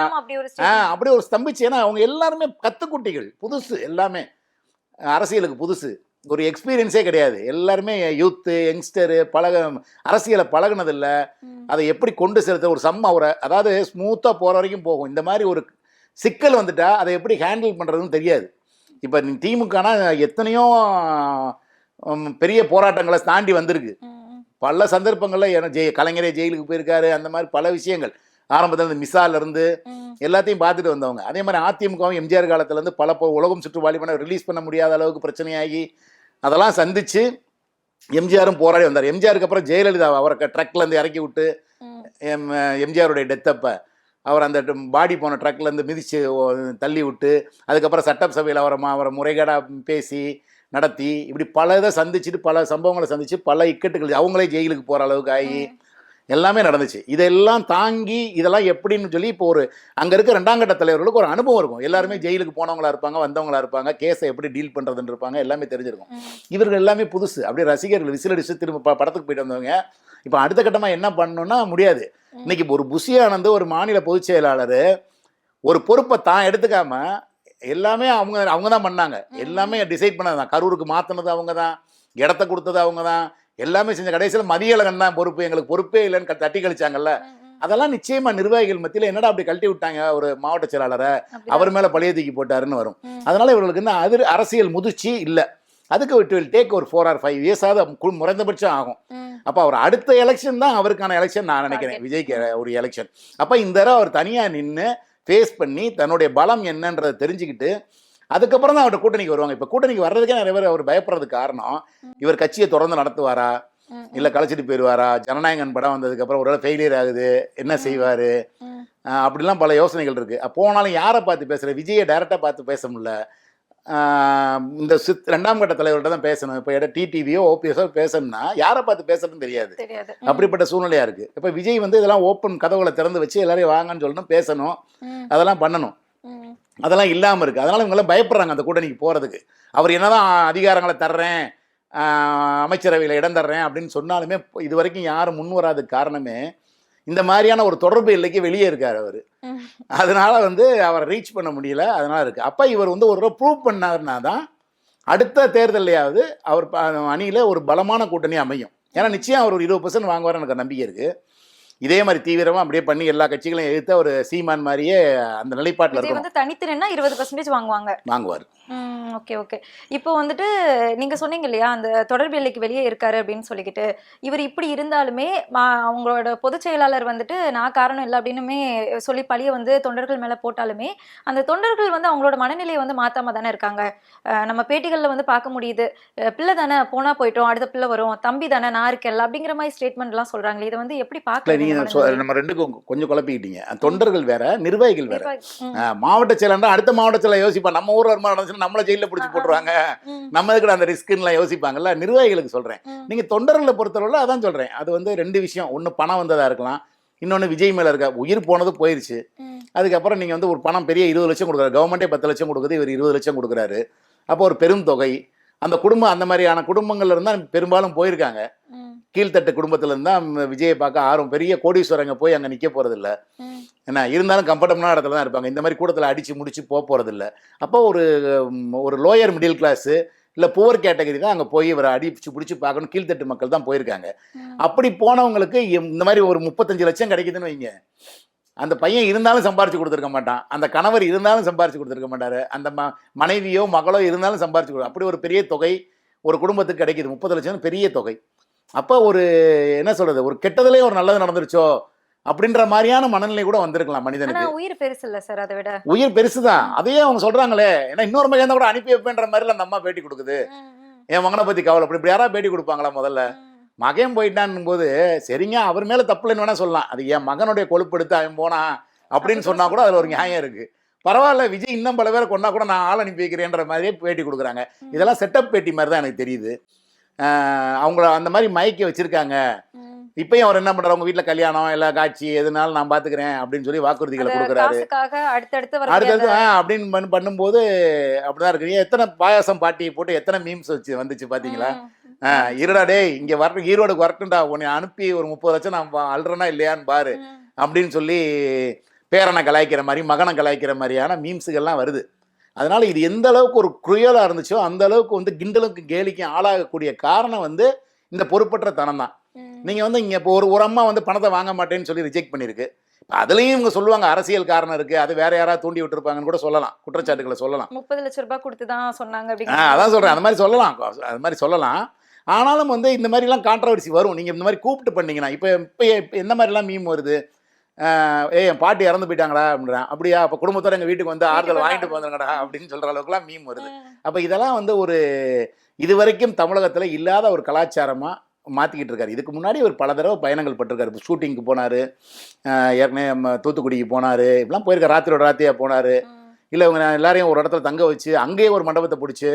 அப்படி ஒரு ஸ்தம்பிச்சு. ஏன்னா அவங்க எல்லாருமே கத்துக்குட்டிகள், புதுசு, எல்லாமே அரசியலுக்கு புதுசு, ஒரு எக்ஸ்பீரியன்ஸே கிடையாது. எல்லாருமே யூத்து, யங்ஸ்டரு, அரசியலை பழகுனதில்லை. அதை எப்படி கொண்டு செலுத்த ஒரு அவரை அதாவது ஸ்மூத்தாக போகிற வரைக்கும் போகும். இந்த மாதிரி ஒரு சிக்கல் வந்துட்டா அதை எப்படி ஹேண்டில் பண்ணுறதுன்னு தெரியாது. இப்போ திமுகனா எத்தனையோ பெரிய போராட்டங்களை தாண்டி வந்திருக்கு. பல சந்தர்ப்பங்களில் கலைஞரே ஜெயிலுக்கு போயிருக்காரு. அந்த மாதிரி பல விஷயங்கள் ஆரம்பத்தில் இருந்து மிசாலிருந்து எல்லாத்தையும் பார்த்துட்டு வந்தவங்க. அதே மாதிரி அதிமுகவும் எம்ஜிஆர் காலத்துலேருந்து பல உலகம் சுற்றுவாளி பண்ண ரிலீஸ் பண்ண முடியாத அளவுக்கு பிரச்சனையாகி அதெல்லாம் சந்திச்சு எம்ஜிஆரும் போராடி வந்தார். எம்ஜிஆருக்கு அப்புறம் ஜெயலலிதா அவரை ட்ரக்லேருந்து இறக்கி விட்டு எம்ஜிஆருடைய டெத்தப்ப அவர் அந்த பாடி போன ட்ரக்லேருந்து மிதித்து தள்ளி விட்டு அதுக்கப்புறம் சட்டசபையில் அவரை முறைகேடாக பேசி நடத்தி இப்படி பல இதை சந்திச்சுட்டு பல சம்பவங்களை சந்திச்சு பல இக்கட்டுகள் அவங்களே ஜெயிலுக்கு போகிற அளவுக்கு ஆகி எல்லாமே நடந்துச்சு. இதெல்லாம் தாங்கி இதெல்லாம் எப்படின்னு சொல்லி இப்போ ஒரு அங்கே இருக்க 2ஆம் கட்ட தலைவர்களுக்கு ஒரு அனுபவம் இருக்கும். எல்லாருமே ஜெயிலுக்கு போனவங்களா இருப்பாங்க, வந்தவங்களா இருப்பாங்க, கேஸை எப்படி டீல் பண்ணுறதுன்னு இருப்பாங்க, எல்லாமே தெரிஞ்சிருக்கும். இவர்கள் எல்லாமே புதுசு. அப்படியே ரசிகர்கள் விசில் அடிச்சு திரும்ப படத்துக்கு போயிட்டு வந்தவங்க. இப்போ அடுத்த கட்டமாக என்ன பண்ணணும்னா முடியாது. இன்னைக்கு ஒரு புஷி ஆனந்த் ஒரு மாநில பொதுச் செயலாளர் ஒரு பொறுப்பை தான் எடுத்துக்காம எல்லாமே அவங்க தான் பண்ணாங்க. எல்லாமே டிசைட் பண்ணது தான். கரூருக்கு மாற்றினது அவங்க தான், இடத்த கொடுத்தது அவங்க தான், எல்லாமே செஞ்ச. கடைசியில் மதியழகன் தான் பொறுப்பு, எங்களுக்கு பொறுப்பே இல்லைன்னு தட்டி கழிச்சாங்கல்ல. அதெல்லாம் நிச்சயமா நிர்வாகிகள் மத்தியில் என்னடா அப்படி கழட்டி விட்டாங்க ஒரு மாவட்ட செயலாளரை, அவர் மேல பழைய தூக்கி போட்டாருன்னு வரும். அதனால இவர்களுக்கு என்ன அது அரசியல் முதிர்ச்சி இல்லை. அதுக்கு இட் வில் டேக் ஒரு 4 or 5 years குறைந்தபட்சம் ஆகும். அப்போ அவர் அடுத்த எலெக்ஷன் தான் அவருக்கான எலெக்ஷன் நான் நினைக்கிறேன், விஜய்க்கு ஒரு எலெக்ஷன். அப்போ இந்த தடவை அவர் தனியாக நின்று ஃபேஸ் பண்ணி தன்னுடைய பலம் என்னன்றதை தெரிஞ்சுக்கிட்டு அதுக்கப்புறம் தான் அவர்கிட்ட கூட்டணிக்கு வருவாங்க. இப்போ கூட்டணிக்கு வர்றதுக்கே நிறைய பேர் அவர் பயப்படுறதுக்கு காரணம், இவர் கட்சியை தொடர்ந்து நடத்துவாரா இல்லை கலைச்சிட்டு போயிடுவாரா, ஜனநாயகன் படம் வந்ததுக்கப்புறம் ஒரு ஃபெயிலியர் ஆகுது, என்ன செய்வார், அப்படிலாம் பல யோசனைகள் இருக்குது. போனாலும் யாரை பார்த்து பேசுகிற, விஜயை டைரெக்டாக பார்த்து பேச முடியல. இந்த 2ஆம் கட்ட தலைவர்கிட்ட தான் பேசணும். இப்போ டிடிவியோ ஓபிஎஸோ பேசணும்னா யாரை பார்த்து பேசணும்னு தெரியாது. அப்படிப்பட்ட சூழ்நிலையாக இருக்குது. இப்போ விஜய் வந்து இதெல்லாம் ஓப்பன் கதவுகளை திறந்து வச்சு எல்லாரையும் வாங்கன்னு சொல்லணும், பேசணும், அதெல்லாம் பண்ணணும். அதெல்லாம் இல்லாமல் இருக்குது. அதனால் இவங்கெல்லாம் பயப்படுறாங்க அந்த கூட்டணிக்கு போகிறதுக்கு. அவர் என்னதான் அதிகாரங்களை தர்றேன், அமைச்சரவையில் இடம் தர்றேன் அப்படின்னு சொன்னாலுமே இது வரைக்கும் யாரும் முன் வராதுக்கு காரணமே இந்த மாதிரியான ஒரு தொடர்பு எல்லைக்கு வெளியே இருக்கார் அவர். அதனால வந்து அவரை ரீச் பண்ண முடியல. அதனால இருக்குது. அப்போ இவர் வந்து ஒரு ப்ரூவ் பண்ணாருன்னா தான் அடுத்த தேர்தலையாவது அவர் அணியில் ஒரு பலமான கூட்டணி அமையும். ஏன்னா நிச்சயம் அவர் ஒரு 20% வாங்குவார் எனக்கு நம்பிக்கை இருக்குது. இதே மாதிரி தீவிரமா அப்படியே பண்ணி எல்லா கட்சிகளையும் எதிர்த்து ஒரு சீமான் மாதிரியே அந்த நிலைப்பாட்டில் இருக்கும். வந்து தனித்து நின்னா 20% வாங்குவார். Okay okay. இப்போ வந்துட்டு நீங்க சொன்னீங்க இல்லையா அந்த தொடர்பு எல்லைக்கு வெளியே இருக்காரு அப்படின்னு சொல்லிக்கிட்டு, இவர் இப்படி இருந்தாலுமே அவங்களோட பொதுச் செயலாளர் வந்துட்டு நான் காரணம் இல்லை அப்படின்னுமே சொல்லி பழிய வந்து தொண்டர்கள் மேல போட்டாலுமே அந்த தொண்டர்கள் வந்து அவங்களோட மனநிலையை வந்து மாத்தாம தானே இருக்காங்க. நம்ம பேட்டிகள்ல வந்து பார்க்க முடியுது, பிள்ளை தானே போனா போயிட்டோம், அடுத்த பிள்ளை வரும், தம்பி தானே நான் இருக்கல அப்படிங்கிற மாதிரி ஸ்டேட்மெண்ட் எல்லாம் சொல்றாங்களே, இதை வந்து எப்படி பார்க்க? நம்ம ரெண்டுக்கும் கொஞ்சம் குழப்பிக்கிட்டீங்க. தொண்டர்கள் வேற, நிர்வாகிகள் வேற. மாவட்ட செயலாளர் அடுத்த மாவட்ட செயலாளர் யோசிப்பா, நம்ம ஊர்ல நடந்துச்சுன்னா நம்மள ஜெயில பிடிச்சி போட்டுருவாங்க, நம்ம எதுக்கு அந்த ரிஸ்க்லாம் யோசிப்பாங்கல்ல. நிர்வாகிகளுக்கு சொல்றேன். நீங்க தொண்டர்களை பொறுத்தவரை அதான் சொல்றேன். அது வந்து 2 விஷயம். ஒன்று பணம் வந்ததா இருக்கலாம், இன்னொன்று விஜய் மேல இருக்க உயிர் போனது போயிருச்சு. அதுக்கப்புறம் நீங்க வந்து ஒரு பணம் பெரிய 20 லட்சம் கொடுக்குறாரு, கவர்மெண்டே 10 லட்சம் கொடுக்குது, இவர் 20 லட்சம் கொடுக்குறாரு. அப்போ ஒரு பெரும் தொகை. அந்த குடும்பம் அந்த மாதிரியான குடும்பங்கள்ல இருந்தா பெரும்பாலும் போயிருக்காங்க. கீழ்த்தட்டு குடும்பத்துல இருந்தா விஜயை பார்க்க ஆர்வம், பெரிய கோடீஸ்வரங்க போய் அங்க நிக்க போறது இல்லை. என்ன இருந்தாலும் கம்ஃபர்டபுளான இடத்துல தான் இருப்பாங்க. இந்த மாதிரி கூட்டத்தில் அடிச்சு முடிச்சு போறது இல்லை. அப்போ ஒரு லோயர் மிடில் கிளாஸு இல்லை புவர் கேட்டகரி தான் அங்கே போய் இவரை அடிச்சு பிடிச்சி பார்க்கணும். கீழ்த்தட்டு மக்கள் தான் போயிருக்காங்க. அப்படி போனவங்களுக்கு இந்த மாதிரி ஒரு 35 லட்சம் கிடைக்குதுன்னு வைங்க. அந்த பையன் இருந்தாலும் சம்பாரிச்சு கொடுத்துருக்க மாட்டான், அந்த கணவர் இருந்தாலும் சம்பாரிச்சு கொடுத்துருக்க மாட்டாரு, அந்த மனைவியோ மகளோ இருந்தாலும் சம்பாரிச்சு கொடு. அப்படி ஒரு பெரிய தொகை ஒரு குடும்பத்துக்கு கிடைக்கிது. 30 லட்சம் பெரிய தொகை. அப்போ ஒரு என்ன சொல்றது, ஒரு கெட்டதுலேயே ஒரு நல்லது நடந்துருச்சோ அப்படின்ற மாதிரியான மனநிலை கூட வந்திருக்கலாம் மனிதனுக்கு. உயிர் பெருசு இல்லை சார், அதை விட உயிர் பெருசுதான். அதையே அவங்க சொல்றாங்களே. ஏன்னா இன்னொரு மகன் கூட அனுப்பி வைப்பேன்ற மாதிரி அந்த அம்மா பேட்டி கொடுக்குது. என் மகனை பத்தி கவலை. இப்படி யாராவது பேட்டி கொடுப்பாங்களா? முதல்ல மகன் போயிட்டான் போது சரிங்க, அவர் மேல தப்புலன்னு வேணா சொல்லலாம். அது என் மகனுடைய கொழுப்படுத்து அவன் போனா அப்படின்னு சொன்னா கூட அதுல ஒரு நியாயம் இருக்கு. பரவாயில்ல, விஜய் இன்னும் பல பேரை கொண்டா கூட நான் ஆள் அனுப்பி வைக்கிறேன்ற மாதிரியே பேட்டி கொடுக்குறாங்க. இதெல்லாம் செட்டப் பேட்டி மாதிரி தான் எனக்கு தெரியுது. அவங்கள அந்த மாதிரி மயக்கி வச்சிருக்காங்க. இப்பயும் அவர் என்ன பண்றாரு, உங்க வீட்டுல கல்யாணம் எல்லா காட்சி எதுனாலும் நான் பாத்துக்கிறேன் அப்படின்னு சொல்லி வாக்குறுதிகளை கொடுக்குறாரு. அடுத்தடுத்து அப்படின்னு பண்ணும்போது அப்படிதான் இருக்கு. எத்தனை பாயாசம் பாட்டி போட்டு எத்தனை மீம்ஸ் வந்துச்சு பாத்தீங்களா? இருடா டேய், இங்க வர ஈரோடுக்கு வரட்டும்டா, உன்னை அனுப்பி ஒரு 30 லட்சம் நான் அல்றனா இல்லையான்னு பாரு அப்படின்னு சொல்லி பேரனை கலாய்க்கிற மாதிரி மகனை கலாய்க்கிற மாதிரியான மீம்ஸுகள்லாம் வருது. அதனால இது எந்த அளவுக்கு ஒரு குரியலா இருந்துச்சோ அந்த அளவுக்கு கிண்டலுக்கு கேலிக்கும் ஆளாகக்கூடிய காரணம் இந்த பொறுப்பற்ற தனம் தான். நீங்க இங்க இப்போ ஒரு அம்மா பணத்தை வாங்க மாட்டேன்னு சொல்லி ரிஜெக்ட் பண்ணிருக்கு. அதுலயும் இவங்க சொல்லுவாங்க அரசியல் காரணம் இருக்கு, அது வேற யாராவது தூண்டி விட்டுருப்பாங்கன்னு கூட சொல்லலாம், குற்றச்சாட்டுகளை சொல்லலாம். 30 லட்சம் ரூபாய் கொடுத்துதான் சொன்னாங்க. அதான் சொல்றேன், அந்த மாதிரி சொல்லலாம், அது மாதிரி சொல்லலாம். ஆனாலும் இந்த மாதிரிலாம் கான்ட்ரவர்சி வரும். நீங்க இந்த மாதிரி கூப்பிட்டு பண்ணீங்கன்னா இப்போ எந்த மாதிரிலாம் மீம் வருது, என் பாட்டி இறந்து போயிட்டாங்களா அப்படின்றான். அப்படியா, அப்போ குடும்பத்தோட எங்கள் வீட்டுக்கு ஆறுதல் வாங்கிட்டு போந்தாங்கடா அப்படின்னு சொல்கிற அளவுக்குலாம் மீம் வருது. அப்போ இதெல்லாம் ஒரு இது வரைக்கும் தமிழகத்தில் இல்லாத ஒரு கலாச்சாரமாக மாற்றிக்கிட்டு இருக்காரு. இதுக்கு முன்னாடி ஒரு பல தடவை பயணங்கள் பட்டிருக்காரு. இப்போ ஷூட்டிங்க்கு போனார், ஏற்கனவே தூத்துக்குடிக்கு போனார், இப்படிலாம் போயிருக்காரு. ராத்திரியோட ராத்திரியாக போனார். இல்லை இவங்க எல்லாரையும் ஒரு இடத்துல தங்க வச்சு அங்கேயே ஒரு மண்டபத்தை பிடிச்சி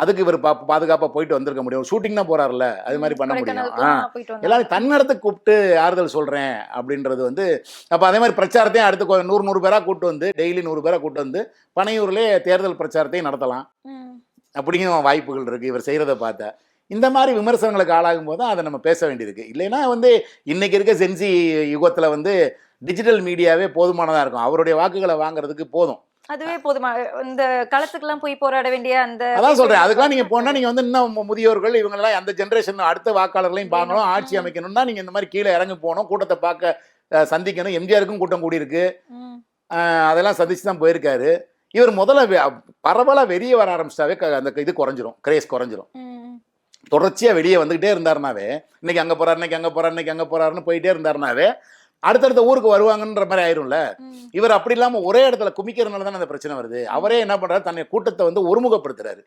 அதுக்கு இவர் பாதுகாப்பாக போயிட்டு வந்திருக்க முடியும். ஷூட்டிங் தான் போறாருல்ல, அது மாதிரி பண்ண முடியும். எல்லாரும் தன்னடத்துக்கு கூப்பிட்டு ஆறுதல் சொல்றேன் அப்படின்றது வந்து அப்போ அதே மாதிரி பிரச்சாரத்தையும் அடுத்து 100 பேராக கூப்பிட்டு வந்து டெய்லி 100 பேராக கூப்பிட்டு வந்து பனையூர்லேயே தேர்தல் பிரச்சாரத்தையும் நடத்தலாம். அப்படியும் வாய்ப்புகள் இருக்கு இவர் செய்யறத பார்த்தா. இந்த மாதிரி விமர்சனங்களுக்கு ஆளாகும் போது அதை நம்ம பேச வேண்டியிருக்கு. இல்லைன்னா வந்து இன்னைக்கு இருக்க சென்சி யுகத்தில் வந்து டிஜிட்டல் மீடியாவே போதுமானதாக இருக்கும். அவருடைய வாக்குகளை வாங்குறதுக்கு போதும். அதுவே போதுமா? இந்த களத்துக்குலாம் போய் போராட வேண்டிய அந்த அதான் சொல்றேன். அதுக்கெல்லாம் நீங்க போனா நீங்க வந்து இன்னும் முதியோர்கள் இவங்கெல்லாம் அந்த ஜென்ரேஷன் அடுத்த வாக்காளர்களையும் பார்க்கணும், ஆட்சி அமைக்கணும்னா நீங்க இந்த மாதிரி கீழே இறங்கி போகணும், கூட்டத்தை பார்க்க சந்திக்கணும். எம்ஜிஆருக்கும் கூட்டம் கூடியிருக்கு, அதெல்லாம் சந்திச்சு தான் போயிருக்காரு. இவர் முதல்ல பரவலாக வெளியே வர ஆரம்பிச்சிட்டாவே அந்த இது குறைஞ்சிரும், கிரேஸ் குறைஞ்சிரும். தொடர்ச்சியா வெளியே வந்துகிட்டே இருந்தாருனாவே இன்னைக்கு அங்க போறாரு, இன்னைக்கு அங்க போறாரு, இன்னைக்கு அங்க போறாருன்னு போயிட்டே இருந்தாருனாவே அடுத்தடுத்த ஊருக்கு வருவாங்கன்ற மாதிரி ஆயிரும்ல. இவர் அப்படி இல்லாம ஒரே இடத்துல குமிக்கிறதுனால தானே அந்த பிரச்சனை வருது. அவரே என்ன பண்றாரு, தன்னை கூட்டத்தை வந்து ஒருமுகப்படுத்துறாரு.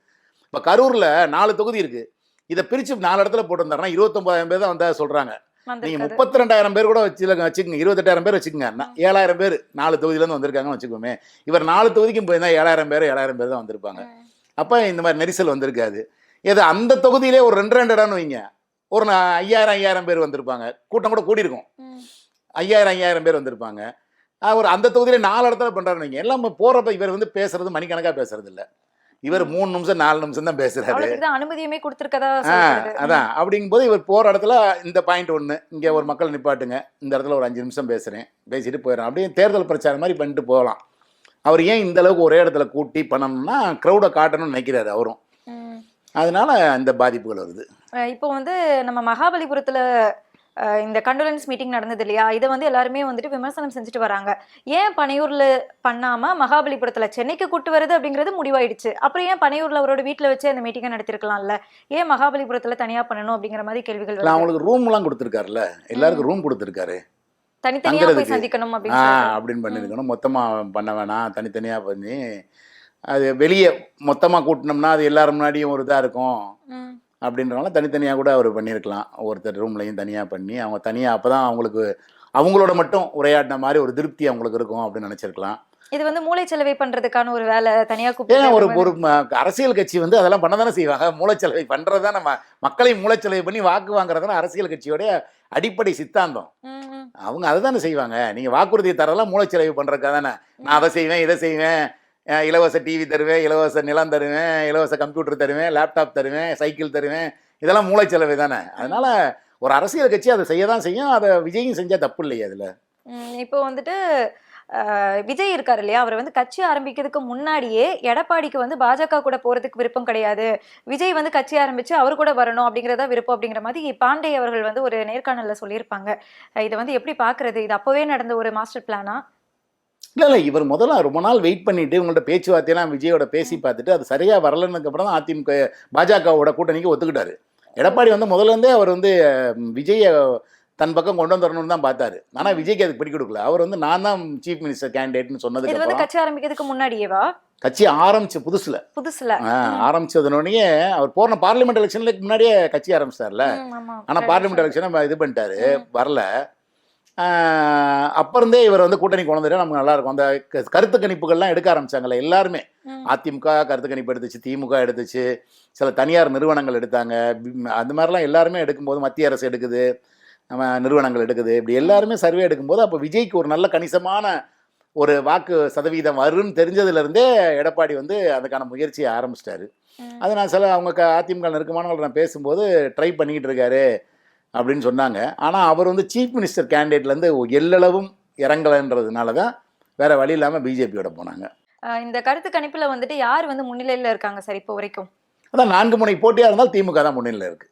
இப்ப கரூர்ல 4 தொகுதி இருக்கு, இதை பிரிச்சு 4 இடத்துல போட்டிருந்தாருன்னா 29,000 பேர் தான் வந்தா சொல்றாங்க. நீங்க 32,000 பேர் கூட வச்சுக்கோங்க, 28,000 பேர் வச்சுக்கோங்க, 7,000 பேர் 4 தொகுதியில இருந்து வந்திருக்காங்கன்னு வச்சுக்கோமே. இவர் 4 தொகுதிக்கும் போயிருந்தா 7,000 பேர் தான் வந்திருப்பாங்க. அப்ப இந்த மாதிரி நெரிசல் வந்திருக்காது. ஏதோ அந்த தொகுதியிலே ஒரு 2 இடம்னு வைங்க, ஒரு 5,000 பேர் வந்திருப்பாங்க, கூட்டம் கூட கூடி இருக்கும். 5,000 பேர் வந்திருப்பாங்க. அவர் அந்த தொகுதியில 4 இடத்துல பண்றாருன்னு வைங்க. எல்லாம் போறப்ப இவர் வந்து பேசுறது மணிக்கணக்கா பேசுறது இல்லை. இவர் 3 நிமிஷம் 4 நிமிஷம் தான் பேசுறாரு. அனுமதியுமே கொடுத்திருக்கதா. அதான் அப்படிங்கும் போது இவர் போற இடத்துல இந்த பாயிண்ட் 1 இங்க ஒரு மக்கள் நிப்பாட்டுங்க, இந்த இடத்துல ஒரு 5 நிமிஷம் பேசுறேன், பேசிட்டு போயிடறேன், அப்படியே தேர்தல் பிரச்சாரம் மாதிரி பண்ணிட்டு போகலாம். அவர் ஏன் இந்த அளவுக்கு ஒரே இடத்துல கூட்டி பண்ணணும்னா க்ரௌடை காட்டணும்னு நினைக்கிறாரு அவரும். அதனால இந்த பாதிப்புகள் வருது. இப்போ வந்து நம்ம மகாபலிபுரத்துல இந்த கண்டோலன்ஸ் மீட்டிங் நடந்தது இல்லையா, இதை வந்து எல்லாருமே வந்துட்டு விமர்சனம் செஞ்சுட்டு வராங்க. ஏன் பனையூர்ல பண்ணாம மகாபலிபுரத்துல சென்னைக்கு கூட்டு வருது அப்படிங்கிறது முடிவாயிடுச்சு. அப்புறம் ஏன் பனையூர்ல அவரோட வீட்டுல வச்சு அந்த மீட்டிங்கை நடத்திருக்கலாம்ல, ஏன் மகாபலிபுரத்துல தனியா பண்ணணும் அப்படிங்கிற மாதிரி கேள்விகள். அவங்களுக்கு ரூம் எல்லாம் கொடுத்துருக்காருல்ல, எல்லாருக்கும் ரூம் கொடுத்துருக்காரு, தனித்தனியா போய் சந்திக்கணும் அப்படின்னு பண்ணிருக்கணும். மொத்தமா பண்ண வேணாம், தனித்தனியா பண்ணி அது வெளியே மொத்தமாக கூட்டினோம்னா அது எல்லாரும் முன்னாடியும் ஒரு இதாக இருக்கும் அப்படின்றனால தனித்தனியாக கூட அவர் பண்ணியிருக்கலாம். ஒருத்தர் ரூம்லையும் தனியாக பண்ணி அவங்க தனியாக அப்போ தான் அவங்களுக்கு அவங்களோட மட்டும் உரையாடின மாதிரி ஒரு திருப்தி அவங்களுக்கு இருக்கும் அப்படின்னு நினச்சிருக்கலாம். இது வந்து மூளைச்சலவை பண்ணுறதுக்கான ஒரு வேலை, தனியாக கூப்பிட்டு ஒரு அரசியல் கட்சி வந்து அதெல்லாம் பண்ண தானே செய்வாங்க. மூளைச்சலவை பண்ணுறது தான் நம்ம மக்களை மூளைச்சலவை பண்ணி வாக்கு வாங்குறதுனா அரசியல் கட்சியோடைய அடிப்படை சித்தாந்தம். அவங்க அதை தானே செய்வாங்க. நீங்கள் வாக்குறுதியை தரலாம் மூளைச்சலவை பண்ணுறதுக்காக தானே. நான் அதை செய்வேன், இதை செய்வேன், இலவச டிவி தருவேன், இலவச நிலம் தருவேன், இலவச கம்ப்யூட்டர் தருவேன், லேப்டாப் தருவேன், சைக்கிள் தருவேன், இதெல்லாம் மூளைச்சலவை தானே. அதனால ஒரு அரசியல் கட்சி அதை செய்ய தான் செய்யும். அதை விஜயும் செஞ்சால் தப்பு இல்லையா அதில். இப்போ வந்துட்டு விஜய் இருக்காரு இல்லையா, அவர் வந்து கட்சி ஆரம்பிக்கிறதுக்கு முன்னாடியே எடப்பாடிக்கு வந்து பாஜக கூட போறதுக்கு விருப்பம் கிடையாது, விஜய் வந்து கட்சி ஆரம்பிச்சு அவர் கூட வரணும் அப்படிங்கிறதா விருப்பம் அப்படிங்கிற மாதிரி பாண்டே அவர்கள் வந்து ஒரு நேர்காணல்ல சொல்லியிருப்பாங்க. இதை வந்து எப்படி பாக்குறது? இது அப்பவே நடந்த ஒரு மாஸ்டர் பிளானா? இல்லை, இவர் முதல்ல ரொம்ப நாள் வெயிட் பண்ணிட்டு இவங்கள்ட்ட பேச்சுவார்த்தையெல்லாம் விஜயோட பேசி பார்த்துட்டு அது சரியா வரலன்னு அப்புறம் தான் அதிமுக பாஜகவோட கூட்டணிக்கு ஒத்துக்கிட்டாரு. எடப்பாடி வந்து முதல்ல இருந்தே அவர் வந்து விஜயை தன் பக்கம் கொண்டு வந்துடணும்னு தான் பார்த்தாரு. ஆனால் விஜய்க்கு அதுக்கு பிடி கொடுக்கல. அவர் வந்து நான் தான் சீஃப் மினிஸ்டர் கேண்டிடேட்னு சொன்னதுக்கு கட்சி ஆரம்பிக்கிறதுக்கு முன்னாடியேவா? கட்சி ஆரம்பிச்ச புதுசுல ஆரம்பிச்சதுனோடனே அவர் போன பார்லிமெண்ட் எலெக்ஷனுக்கு முன்னாடியே கட்சி ஆரம்பிச்சார்ல. ஆனால் பார்லிமெண்ட் எலெக்ஷனை இது பண்ணிட்டாரு, வரல. அப்ப இருந்தே இவர் வந்து கூட்டணி கொண்டு நமக்கு நல்லா இருக்கும். அந்த கருத்து கணிப்புகள்லாம் எடுக்க ஆரம்பிச்சாங்கல்ல எல்லாருமே. அதிமுக கருத்து கணிப்பு எடுத்துச்சு, திமுக எடுத்துச்சு, சில தனியார் நிறுவனங்கள் எடுத்தாங்க. அந்த மாதிரிலாம் எல்லாருமே எடுக்கும்போது மத்திய அரசு எடுக்குது, நம்ம நிறுவனங்கள் எடுக்குது, இப்படி எல்லாருமே சர்வே எடுக்கும்போது அப்போ விஜய்க்கு ஒரு நல்ல கணிசமான ஒரு வாக்கு சதவீதம் வரும்னு தெரிஞ்சதுலேருந்தே எடப்பாடி வந்து அதுக்கான முயற்சியை ஆரம்பிச்சிட்டாரு. அது நான் சில அவங்க அதிமுக நெருக்கமானவர்கள் நான் பேசும்போது ட்ரை பண்ணிக்கிட்டு இருக்காரு அப்படின்னு சொன்னாங்க. ஆனால் அவர் வந்து சீஃப் மினிஸ்டர் கேண்டிடேட்லேருந்து எல்லளவும் இறங்கலைன்றதுனால தான் வேற வழி இல்லாமல் பிஜேபியோட போனாங்க. இந்த கருத்து கணிப்பில் வந்துட்டு யார் வந்து முன்னிலையில் இருக்காங்க சார் இப்போ வரைக்கும்? அதான் 4 முனை போட்டியாக இருந்தால் திமுக தான் முன்னிலையில் இருக்கு.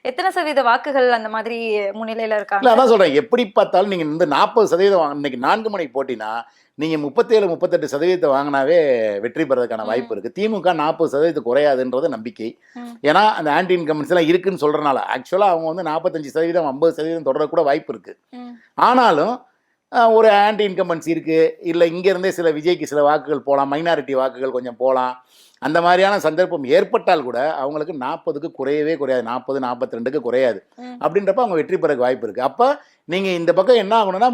எத்தனை சதவீத வாக்குகள் அந்த மாதிரி முன்னிலையில் இருக்காங்க? அதான் சொல்கிறேன், எப்படி பார்த்தாலும் நீங்கள் இந்த 40% இன்னைக்கு 4 முனை போட்டினா நீங்கள் 37-38% வாங்கினாவே வெற்றி பெறதுக்கான வாய்ப்பு இருக்குது. திமுக 40% குறையாதுன்றது நம்பிக்கை. ஏன்னா அந்த ஆன்டி இன்கம்பன்ஸ்லாம் இருக்குன்னு சொல்கிறனால ஆக்சுவலாக அவங்க வந்து 45% 50% தொடர கூட வாய்ப்பு இருக்குது. ஆனாலும் ஒரு ஆன்டி இன்கம்பன்ஸ் இருக்குது, இல்லை இங்கேருந்தே சில விஜய்க்கு சில வாக்குகள் போகலாம், மைனாரிட்டி வாக்குகள் கொஞ்சம் போகலாம். அந்த மாதிரியான சந்தர்ப்பம் ஏற்பட்டால் கூட அவங்களுக்கு 40க்கு குறையவே குறையாது, 40-42க்கு குறையாது. அப்படின்றப்ப அவங்க வெற்றி பெறக்கு வாய்ப்பு இருக்குது. அப்போ நீங்கள் இந்த பக்கம் என்ன ஆகணும்னா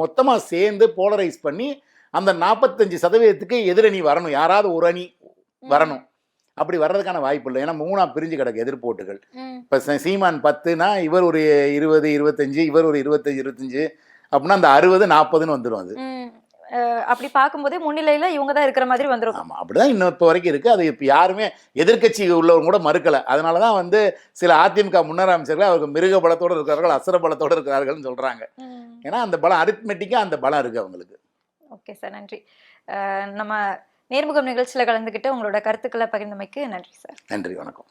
மொத்தமாக சேர்ந்து போலரைஸ் பண்ணி அந்த 45%க்கு எதிரணி வரணும், யாராவது ஒரு அணி வரணும். அப்படி வர்றதுக்கான வாய்ப்பு இல்லை. ஏன்னா 3ஆ பிரிஞ்சு கிடக்கு எதிர்ப்போட்டுகள். இப்போ சீமான் 10னா இவர் ஒரு 20, 25, இவர் ஒரு 25, 25 அப்படின்னா அந்த 60, 40ன்னு வந்துடும் அது. அப்படி பார்க்கும்போதே முன்னிலையில இவங்க தான் இருக்கிற மாதிரி வந்துடும். ஆமாம், அப்படிதான் இன்னும் இப்போ வரைக்கும் இருக்குது. அது இப்போ யாருமே எதிர்க்கட்சி உள்ளவங்க கூட மறுக்கலை. அதனால தான் வந்து சில அதிமுக முன்னாள் அமைச்சர்கள் அவருக்கு மிருக பலத்தோடு இருக்கிறார்கள், அசுர பலத்தோடு இருக்கிறார்கள்னு சொல்கிறாங்க. ஏன்னா அந்த பலம் அரித்மெட்டிக்காக அந்த பலம் இருக்குது அவங்களுக்கு. ஓகே சார், நன்றி. நம்ம நேர்முகம் நிகழ்ச்சியில் கலந்துக்கிட்டு உங்களோட கருத்துக்களை பகிர்ந்தமைக்கு நன்றி சார். நன்றி, வணக்கம்.